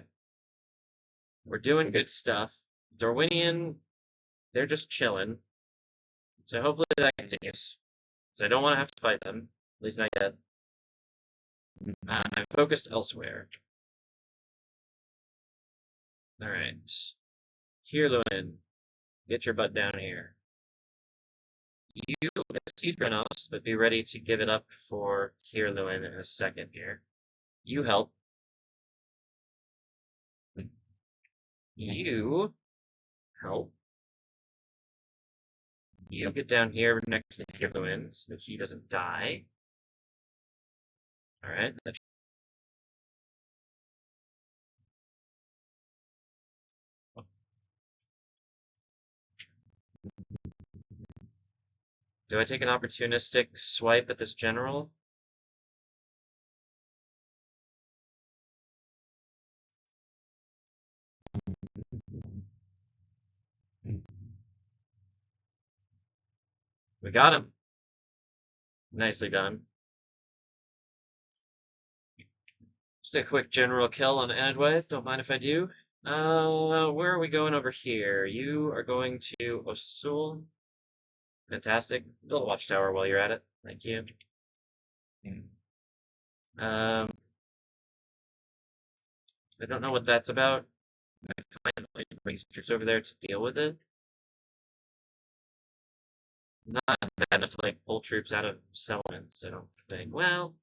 Speaker 1: We're doing good stuff. Dorwinian, they're just chilling. So hopefully that continues. Because I don't want to have to fight them. At least not yet. I'm focused elsewhere. Alright. Kirluin, get your butt down here. You exceed Grenos, but be ready to give it up for Kirluin in a second here. You help. You help. You get down here next to Kirluin so that he doesn't die. Alright. Do I take an opportunistic swipe at this general? We got him. Nicely done. Just a quick general kill on Enedwaith. Don't mind if I do. Where are we going over here? You are going to Osul. Fantastic. Build a watchtower while you're at it. Thank you. I don't know what that's about. I find like brings troops over there to deal with it. Not bad enough to like pull troops out of settlements, I don't think. Well,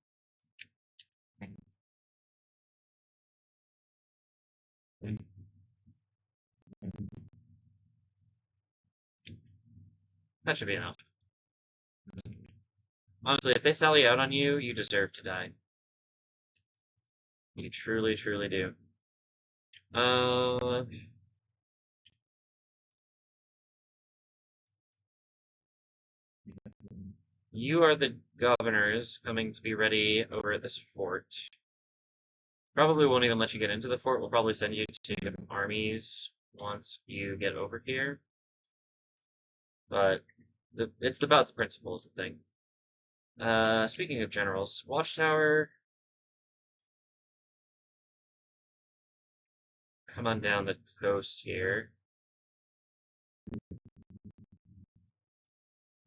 Speaker 1: that should be enough. Honestly, if they sally out on you, you deserve to die. You truly, truly do. You are the governors coming to be ready over at this fort. Probably won't even let you get into the fort. We'll probably send you to armies once you get over here. But it's about the principle of the thing. Speaking of generals, Watchtower. Come on down the coast here.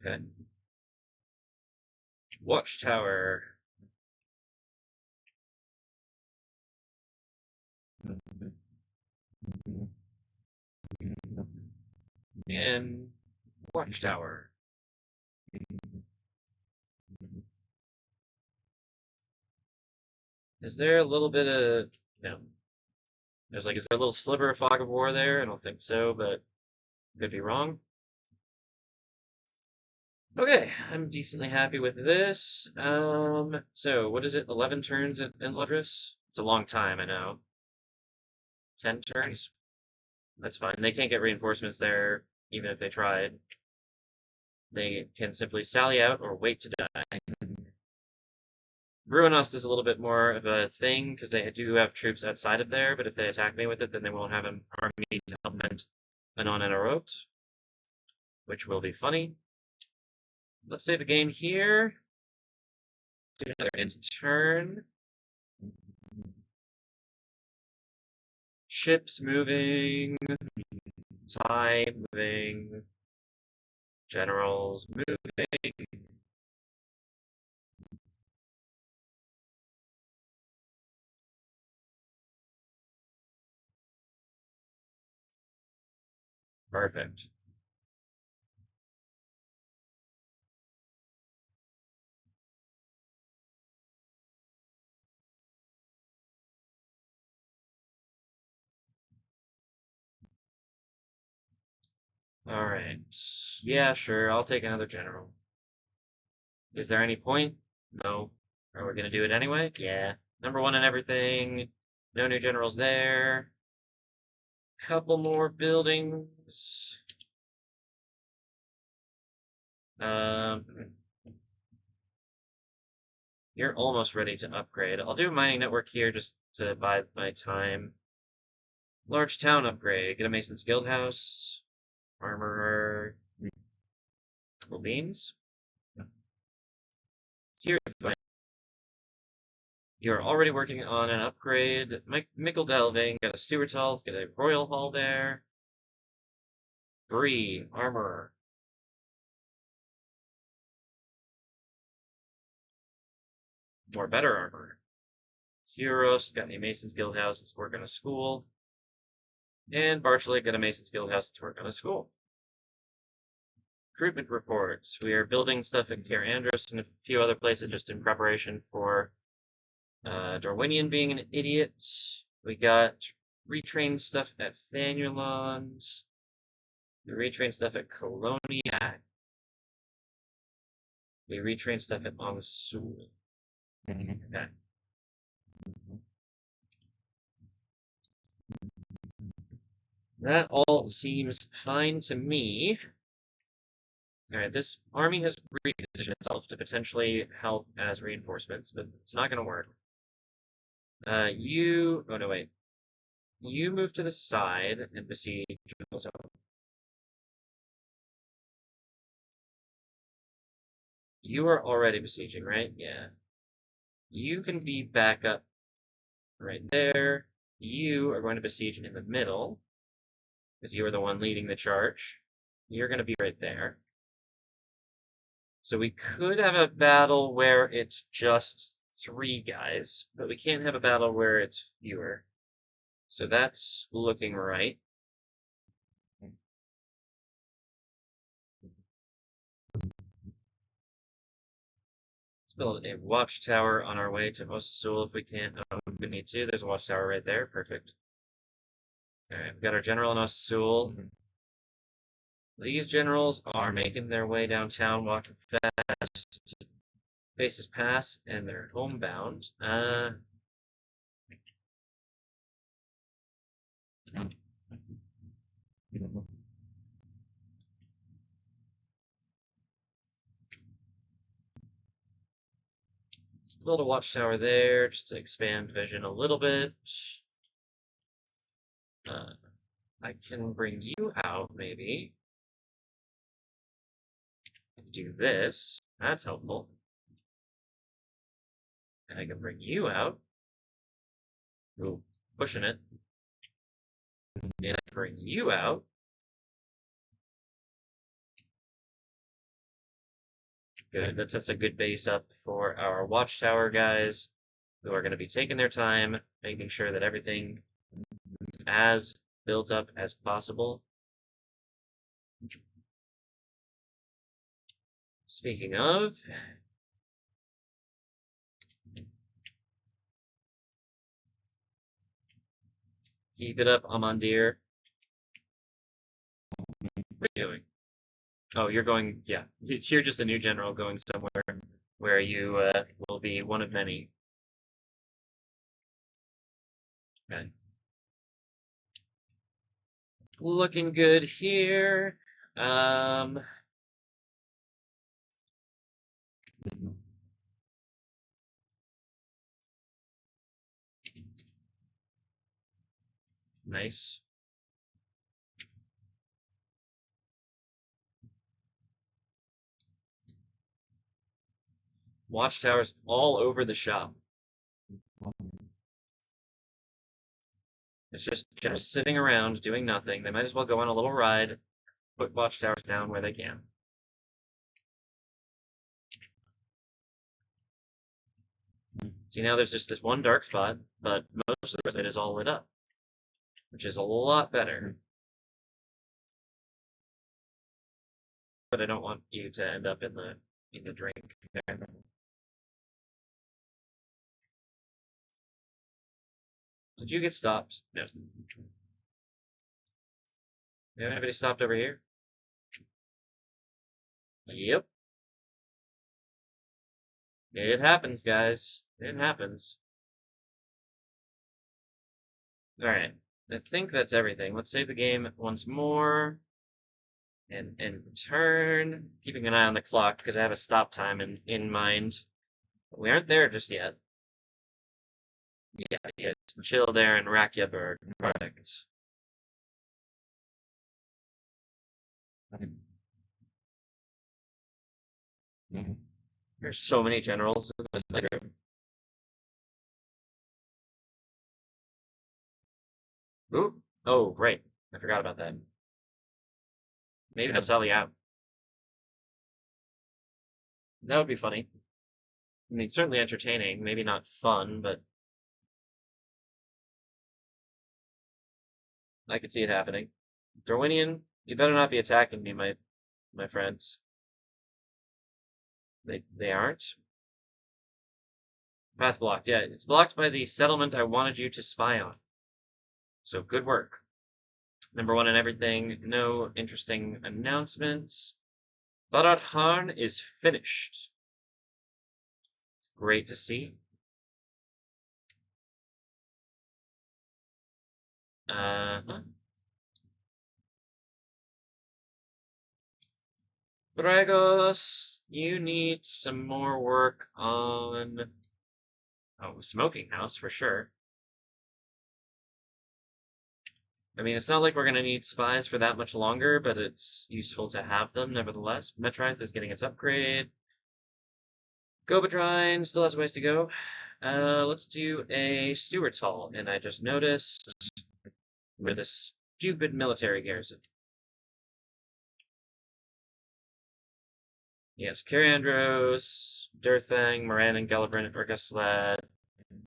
Speaker 1: Okay. Watchtower. And Watchtower. Is there a little bit of... No. Is there a little sliver of fog of war there? I don't think so, but could be wrong. Okay, I'm decently happy with this. So what is it? 11 turns in Ludris? It's a long time, I know. 10 turns? That's fine. They can't get reinforcements there, even if they tried. They can simply sally out or wait to die. Ruinost is a little bit more of a thing, because they do have troops outside of there, but if they attack me with it, then they won't have an army to augment an on-and-a-rote, which will be funny. Let's save the game here. Do another end turn. Ships moving. Time moving. Generals moving. Perfect. Alright. Yeah, sure, I'll take another general. Is there any point? No. Are we gonna do it anyway? Yeah. Number one in everything. No new generals there. Couple more buildings. Um, you're almost ready to upgrade. I'll do a mining network here just to buy my time. Large town upgrade. Get a Mason's Guild House. Armorer. Cool beans. Seriously. You're already working on an upgrade. Mickle Delving. Got a Steward's Hall. Let's get a Royal Hall there. Bree. Armorer. More better armor. Heroes, got a Mason's Guild House, let's work on a school. And Barchley got a Mason's Guild House, let's work on a school. Recruitment reports. We are building stuff in Caer Andros and a few other places just in preparation for Dorwinian being an idiot. We got retrained stuff at Fanulond. We retrained stuff at Colonia. We retrained stuff at Monsul. Okay. That all seems fine to me. Alright, this army has repositioned itself to potentially help as reinforcements, but it's not going to work. Oh no, wait. You move to the side and besiege also. You are already besieging, right? Yeah. You can be back up right there. You are going to besiege in the middle, because you are the one leading the charge. You're going to be right there. So we could have a battle where it's just 3 guys, but we can't have a battle where it's fewer. So that's looking right. Let's build a watchtower on our way to Mosul if we can. Oh, we need to. There's a watchtower right there. Perfect. Alright, we've got our general in Mosul. These generals are making their way downtown, walking fast. Faces pass, and they're homebound. Let's build a watchtower there, just to expand vision a little bit. I can bring you out, maybe. Do this. That's helpful. And I can bring you out. Ooh, pushing it. And I bring you out. Good. That sets a good base up for our watchtower guys, who are going to be taking their time, making sure that everything is as built up as possible. Speaking of, keep it up, Amandir. What are you doing? Oh, you're going, yeah. You're just a new general going somewhere where you will be one of many. Okay. Looking good here. Nice. Watchtowers all over the shop. It's just sitting around doing nothing. They might as well go on a little ride, put watchtowers down where they can. See, now there's just this one dark spot, but most of the rest of it is all lit up, which is a lot better. But I don't want you to end up in the drink there. Did you get stopped? No. You have anybody stopped over here? Yep. It happens, guys. It happens. Alright. I think that's everything. Let's save the game once more. And turn. Keeping an eye on the clock, because I have a stop time in mind. But we aren't there just yet. Yeah, chill there and rack your bird. Perfect. There's so many generals in this room. Ooh. Oh, right. I forgot about that. Maybe I'll sell you out. That would be funny. I mean, certainly entertaining. Maybe not fun, but I could see it happening. Darwinian, you better not be attacking me, my friends. They aren't? Path blocked. Yeah, it's blocked by the settlement I wanted you to spy on. So good work. Number one in everything. No interesting announcements. Barad Harn is finished. It's great to see. Bragos, you need some more work on smoking house for sure. I mean, it's not like we're going to need spies for that much longer, but it's useful to have them nevertheless. Metrith is getting its upgrade. Gobadrine still has ways to go. Let's do a Steward's Hall, and I just noticed we're the stupid military garrison. Yes, Cariandros, Durthang, Moran, and Gelibrin, and Urgaslad,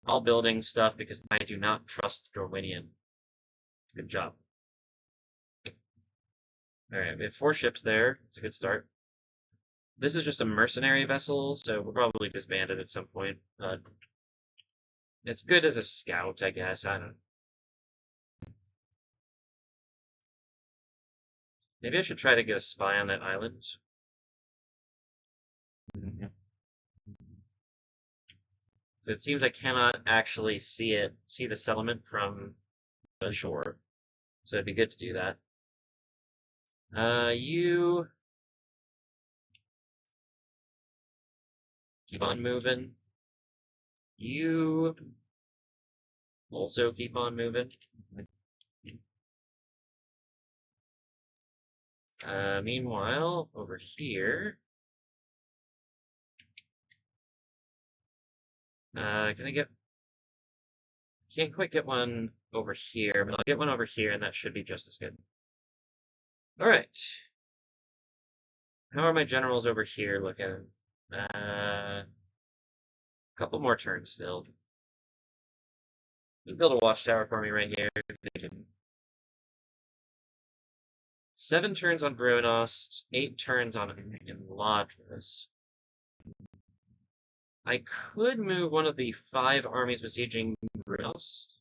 Speaker 1: all building stuff because I do not trust Dorwinian. Good job. Alright, we have 4 ships there. It's a good start. This is just a mercenary vessel, so we'll probably disband it at some point. It's good as a scout, I guess. I don't know. Maybe I should try to get a spy on that island. Because it seems I cannot actually see the settlement from the shore. So it'd be good to do that. You keep on moving. You also keep on moving. Meanwhile, over here, can I get? Can't quite get one over here, but I'll get one over here, and that should be just as good. All right. How are my generals over here looking? A couple more turns still. You build a watchtower for me right here. If they can. 7 turns on Bruinost, 8 turns on Enedwaith. I could move one of the 5 armies besieging Bruinost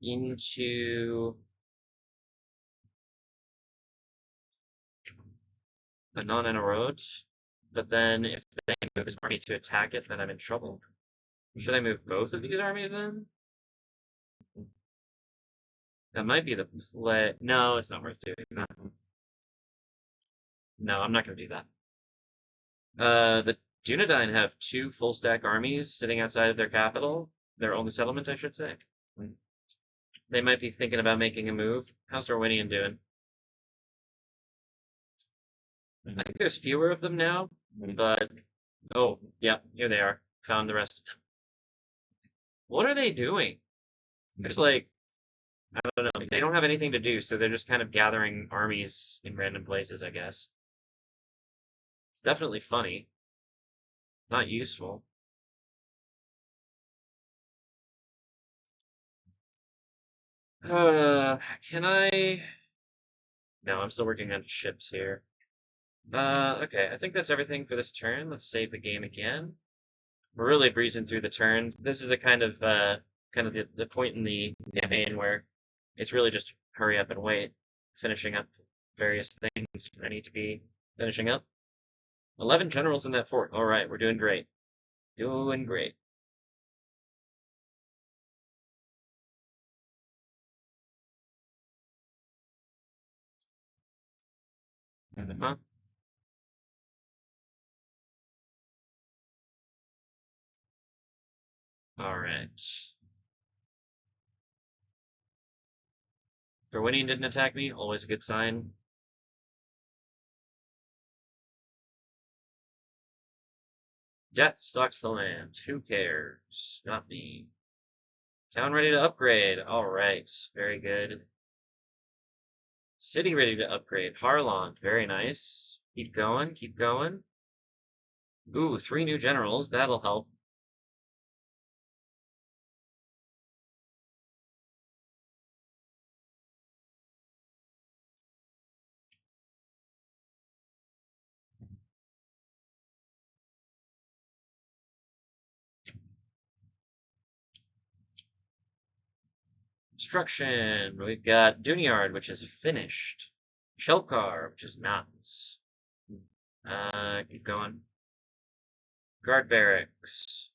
Speaker 1: into a non-road, but then if they move his army to attack it, then I'm in trouble. Should I move both of these armies then? That might be the play. No, it's not worth doing that. No, I'm not going to do that. The Dunedain have two full stack armies sitting outside of their capital. Their only settlement, I should say. They might be thinking about making a move. How's Darwinian doing? I think there's fewer of them now, but oh, yeah, here they are. Found the rest of them. What are they doing? There's like, I don't know. They don't have anything to do, so they're just kind of gathering armies in random places, I guess. It's definitely funny. Not useful. Can I? No, I'm still working on ships here. Okay, I think that's everything for this turn. Let's save the game again. We're really breezing through the turns. This is the kind of the point in the campaign where it's really just hurry up and wait, finishing up various things I need to be finishing up. 11 generals in that fort. All right, we're doing great. Doing great. Huh? All right. Darwinian didn't attack me. Always a good sign. Death stalks the land. Who cares? Not me. Town ready to upgrade. All right. Very good. City ready to upgrade. Harlan. Very nice. Keep going. Keep going. Ooh, 3 new generals. That'll help. Construction. We've got Dunyard, which is finished. Shelkar, which is not. Keep going. Guard barracks.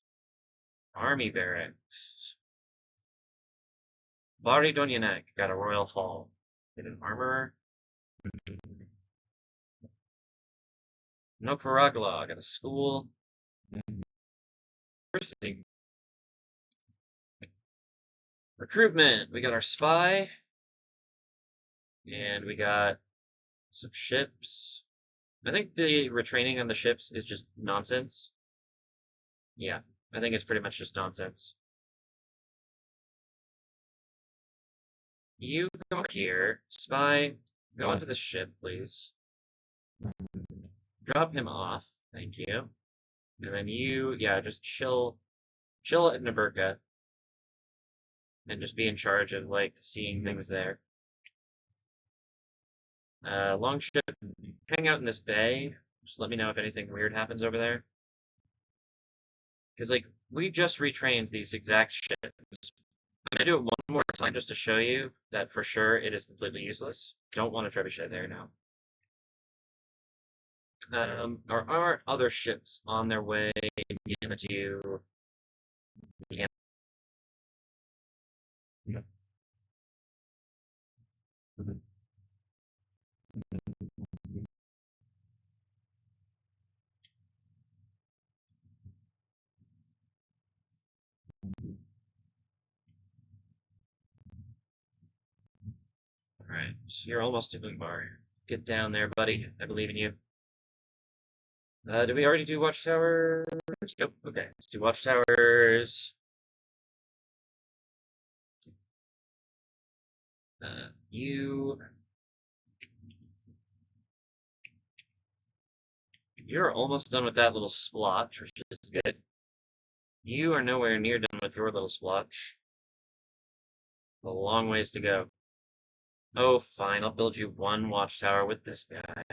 Speaker 1: Army barracks. Bari Donyanek got a royal hall. Get an armorer. Nokvaragla got a school. University. Recruitment. We got our spy. And we got some ships. I think the retraining on the ships is just nonsense. Yeah, I think it's pretty much just nonsense. You go here. Spy, go onto the ship, please. Drop him off. Thank you. And then you, yeah, just chill at Naburka. And just be in charge of, like, seeing things there. Longship, hang out in this bay. Just let me know if anything weird happens over there. Because, like, we just retrained these exact ships. I'm gonna do it one more time just to show you that for sure it is completely useless. Don't want a trebuchet there now. Are our other ships on their way into the Alright, so you're almost to Bar. Get down there, buddy. I believe in you. Did we already do Watchtowers? Nope. Okay, let's do Watchtowers. You... You're almost done with that little splotch, which is good. You are nowhere near done with your little splotch. A long ways to go. Oh, fine, I'll build you one watchtower with this guy.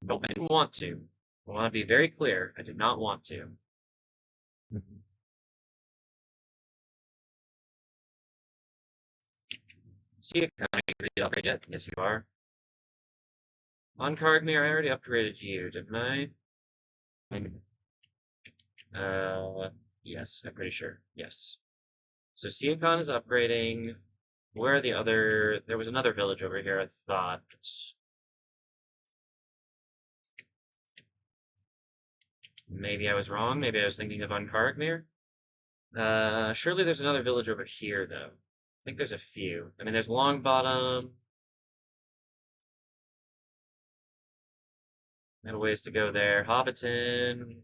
Speaker 1: Nope, I didn't want to. I want to be very clear. I did not want to. See you coming to upgrade yet? Yes, you are. On Kargmir, I already upgraded you, didn't I? Yes, I'm pretty sure. Yes. So Siakon is upgrading. Where are the other... There was another village over here, I thought. Maybe I was wrong. Maybe I was thinking of Ankaragmir. Surely there's another village over here, though. I think there's a few. I mean, there's Longbottom. Got a ways to go there. Hobbiton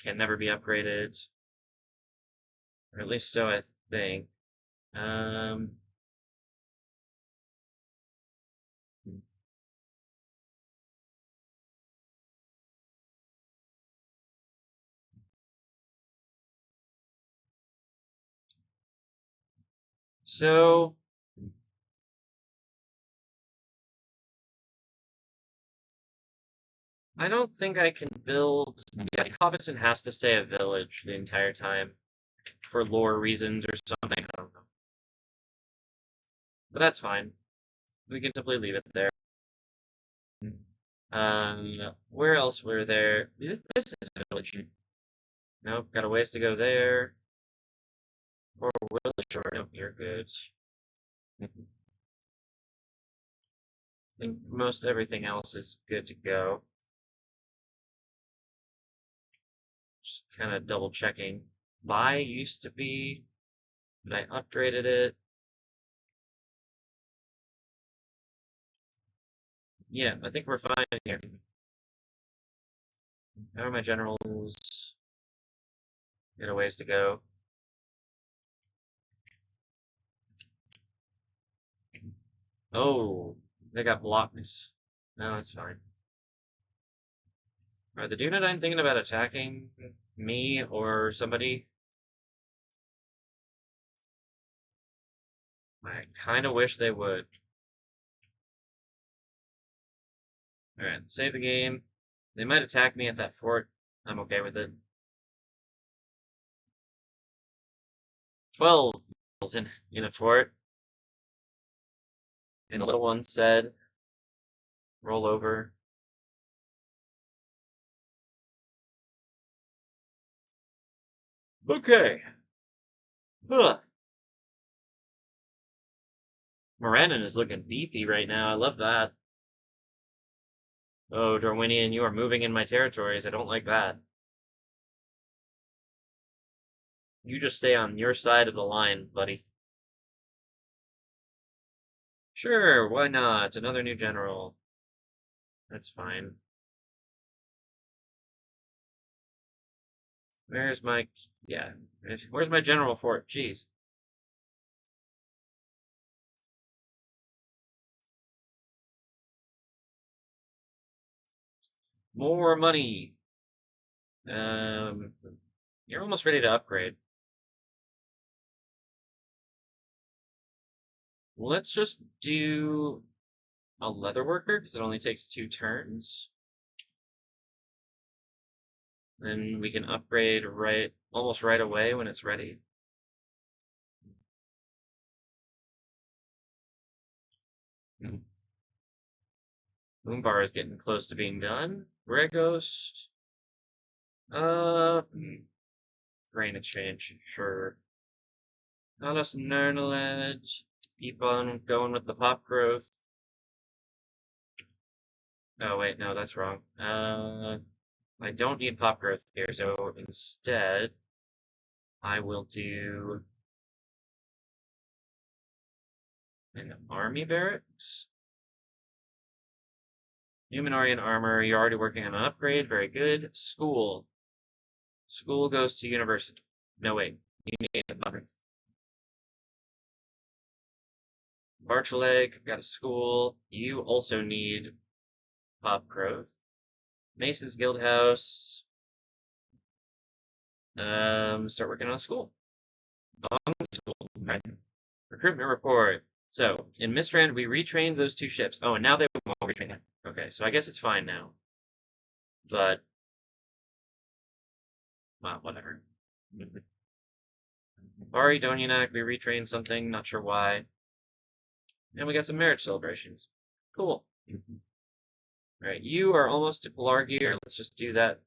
Speaker 1: can never be upgraded. Or at least so I think. Um, so I don't think I can build. Yeah, I think Hobbiton has to stay a village the entire time for lore reasons or something. I don't know. But that's fine. We can simply leave it there. Where else were there? This is a village. Nope, got a ways to go there. Or Wilshire. Nope, you're good. I think most everything else is good to go. Just kind of double checking. Buy used to be, but I upgraded it. Yeah, I think we're fine here. How are my generals? Got a ways to go. Oh, they got blocked. No, that's fine. Are the Dunedain thinking about attacking me or somebody? I kind of wish they would. Alright, save the game. They might attack me at that fort. I'm okay with it. 12 in a fort. And the little one said, roll over. Okay. Ugh. Morannon is looking beefy right now. I love that. Oh, Darwinian, you are moving in my territories. I don't like that. You just stay on your side of the line, buddy. Sure, why not? Another new general. That's fine. Where's my... Yeah. Where's my general fort? Jeez. More money. You're almost ready to upgrade. Let's just do a leather worker, because it only takes 2 turns. Then we can upgrade almost right away when it's ready. Moonbar is getting close to being done. Ghost. Grain exchange, sure. Alice Nernaled. Keep on going with the pop growth. Oh, wait, no, that's wrong. I don't need pop growth here, so instead, I will do an army barracks. Numenorian armor, you're already working on an upgrade, very good. School. School goes to university. No, wait, you need a pop growth. Barchaleg, got a school. You also need pop growth. Mason's Guildhouse. Start working on a school. School. Right. Recruitment report. So, in Mistrand, we retrained those 2 ships. Oh, and now they won't retrain them. Okay, so I guess it's fine now. But, well, whatever. Bari Donyanak, we retrained something, not sure why. And we got some marriage celebrations. Cool. Alright, you are almost to Pelargir. Let's just do that.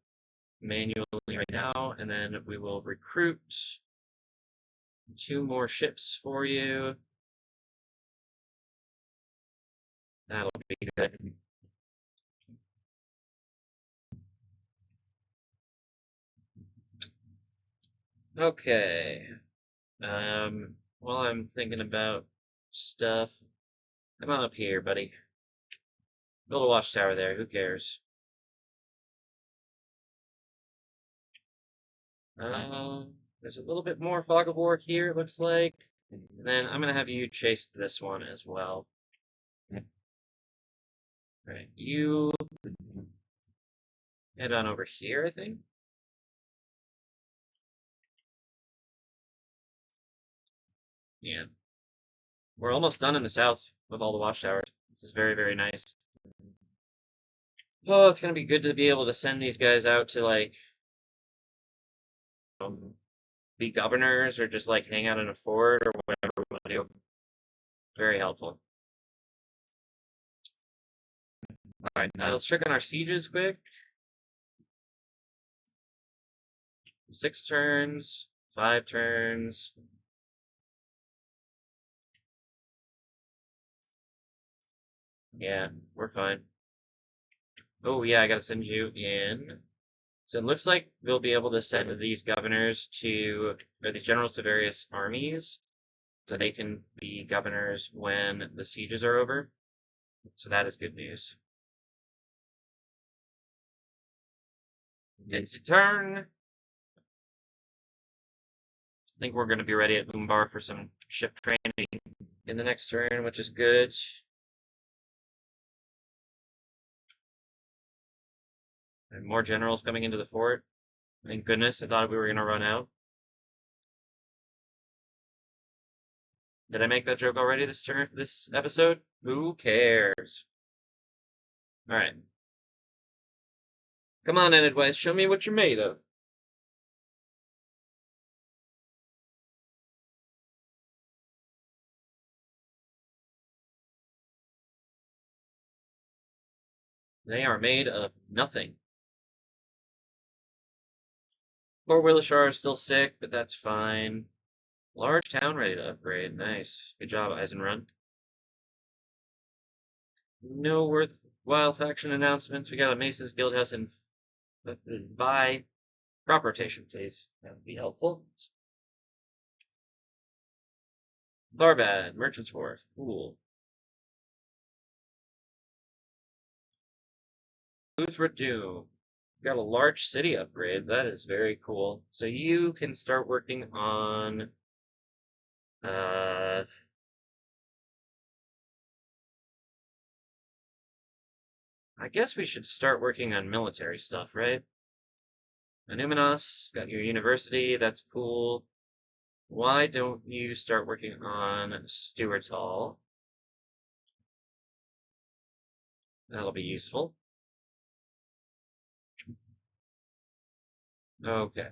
Speaker 1: Manually right now, and then we will recruit 2 more ships for you. That'll be good. Okay. While I'm thinking about stuff, come on up here, buddy. Build a watchtower there, who cares? There's a little bit more fog of war here, it looks like. And then I'm gonna have you chase this one as well. Alright, you head on over here, I think. Yeah. We're almost done in the south with all the watchtowers. This is very, very nice. Oh, it's gonna be good to be able to send these guys out to, like, be governors or just, like, hang out in a fort or whatever we want to do. Very helpful. Alright, now let's check on our sieges quick. 6 turns, 5 turns. Yeah, we're fine. Oh, yeah, I gotta send you in. So it looks like we'll be able to send these governors to, or these generals to various armies, so they can be governors when the sieges are over. So that is good news. It's a turn. I think we're going to be ready at Umbar for some ship training in the next turn, which is good. And more generals coming into the fort. Thank goodness, I thought we were going to run out. Did I make that joke already this episode? Who cares? Alright. Come on, Enedwaith, show me what you're made of. They are made of nothing. Poor Willishar is still sick, but that's fine. Large town ready to upgrade. Nice. Good job, Eisenrun. No worthwhile faction announcements. We got a Mason's Guildhouse and buy. Crop rotation, please. That would be helpful. Tharbad, Merchant's Wharf. Cool. Luthra Doom. Got a large city upgrade. That is very cool. So you can start working on I guess we should start working on military stuff, right? Anuminos, got your university, that's cool. Why don't you start working on Steward's Hall? That'll be useful. Okay.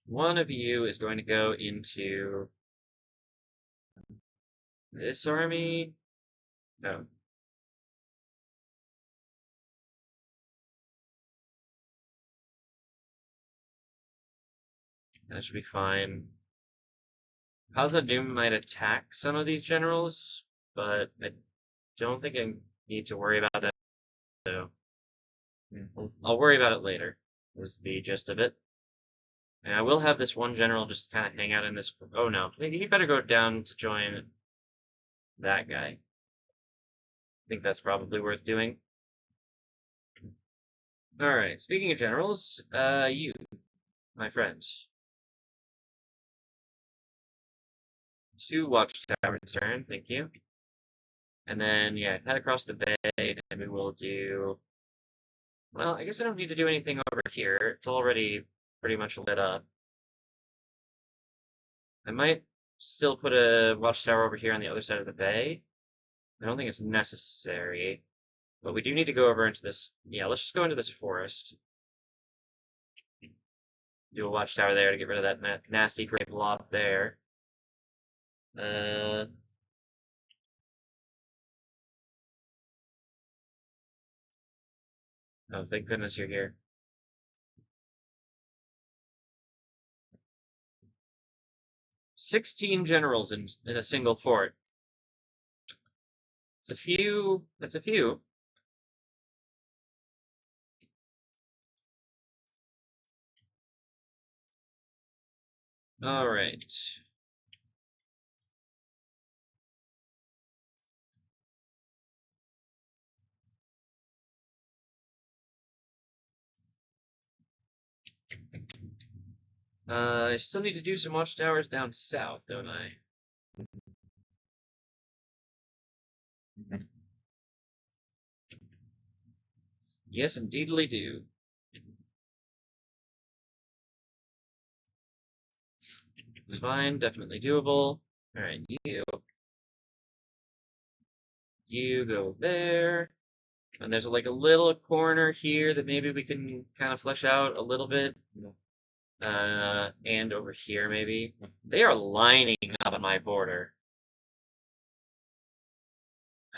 Speaker 1: One of you is going to go into this army. No. That should be fine. Khazad-dûm might attack some of these generals, but I don't think I need to worry about that. So I'll worry about it later, is the gist of it. And I will have this one general just kind of hang out in this. Oh no, he better go down to join that guy. I think that's probably worth doing. Alright, speaking of generals, you, my friend. 2 watchtower turn, thank you. And then, yeah, head across the bay, and we will do... Well, I guess I don't need to do anything over here. It's already pretty much lit up. I might still put a watchtower over here on the other side of the bay. I don't think it's necessary. But we do need to go over into this... Yeah, let's just go into this forest. Do a watchtower there to get rid of that nasty great blob there. Oh, thank goodness you're here. 16 generals in a single fort. It's a few. That's a few. All right. I still need to do some watchtowers down south, don't I? Yes, indeedly do. It's fine, definitely doable. All right, you go there. And there's like a little corner here that maybe we can kind of flesh out a little bit. And over here maybe. They are lining up on my border.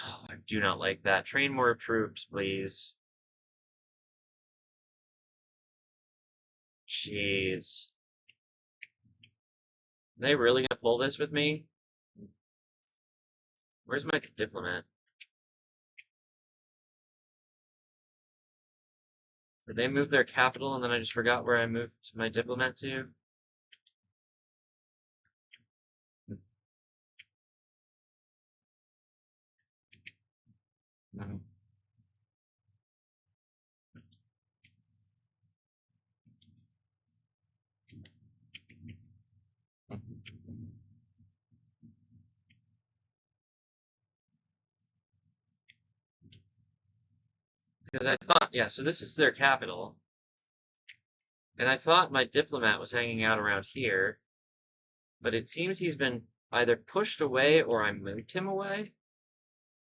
Speaker 1: Oh, I do not like that. Train more troops, please. Jeez. Are they really gonna pull this with me? Where's my diplomat? Did they move their capital and then I just forgot where I moved my diplomat to? Because I thought, yeah, so this is their capital. And I thought my diplomat was hanging out around here. But it seems he's been either pushed away or I moved him away.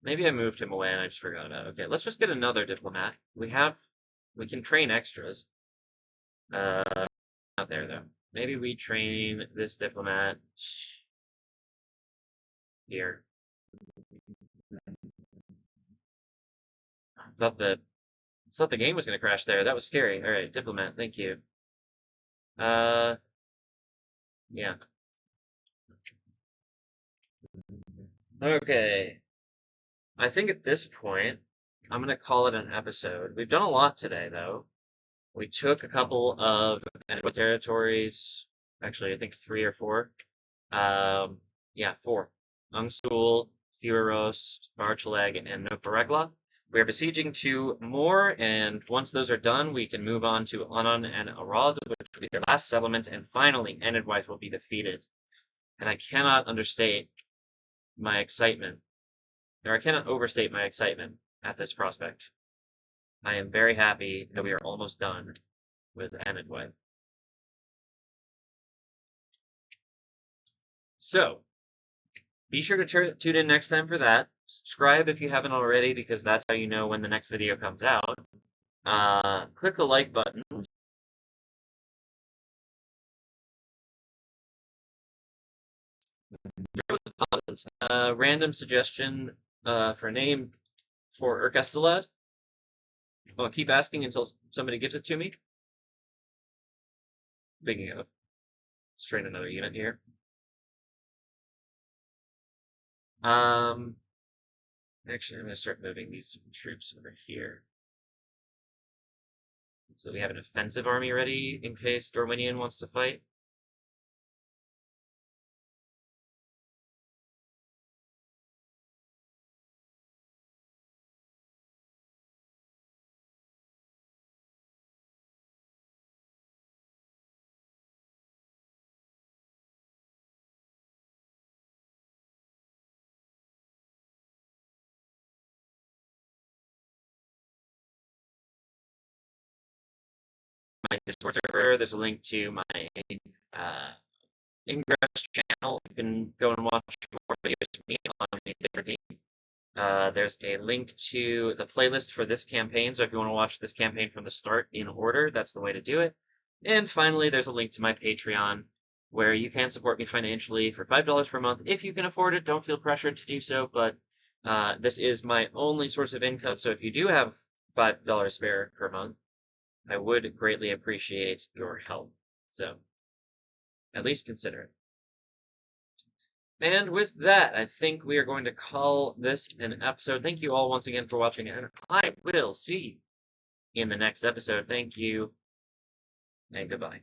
Speaker 1: Maybe I moved him away and I just forgot about it. Okay, let's just get another diplomat. We can train extras. Not there though. Maybe we train this diplomat here. Thought the game was gonna crash there. That was scary. All right, diplomat. Thank you. Uh, yeah. Okay. I think at this point, I'm gonna call it an episode. We've done a lot today, though. We took a couple of Enedwaith territories. Actually, I think 3 or 4. Yeah, 4. Ungsul, Furos, Barchaleg, and Nuparegla. We are besieging 2 more, and once those are done, we can move on to Anan and Arad, which will be their last settlement, and finally, Enedwaith will be defeated. And I cannot understate my excitement, or I cannot overstate my excitement at this prospect. I am very happy that we are almost done with Enedwaith. So, be sure to tune in next time for that. Subscribe if you haven't already, because that's how you know when the next video comes out. Click the like button. Random suggestion for a name for Urkestalad. I'll keep asking until somebody gives it to me. Speaking of, let's train another unit here. Actually, I'm going to start moving these troops over here. So we have an offensive army ready in case Dorwinion wants to fight. My Discord server, there's a link to my Ingress channel. You can go and watch more videos from me on a different game. There's a link to the playlist for this campaign, so if you want to watch this campaign from the start in order, that's the way to do it. And finally, there's a link to my Patreon, where you can support me financially for $5 per month. If you can afford it, don't feel pressured to do so, but this is my only source of income, so if you do have $5 spare per month, I would greatly appreciate your help. So, at least consider it. And with that, I think we are going to call this an episode. Thank you all once again for watching, and I will see you in the next episode. Thank you, and goodbye.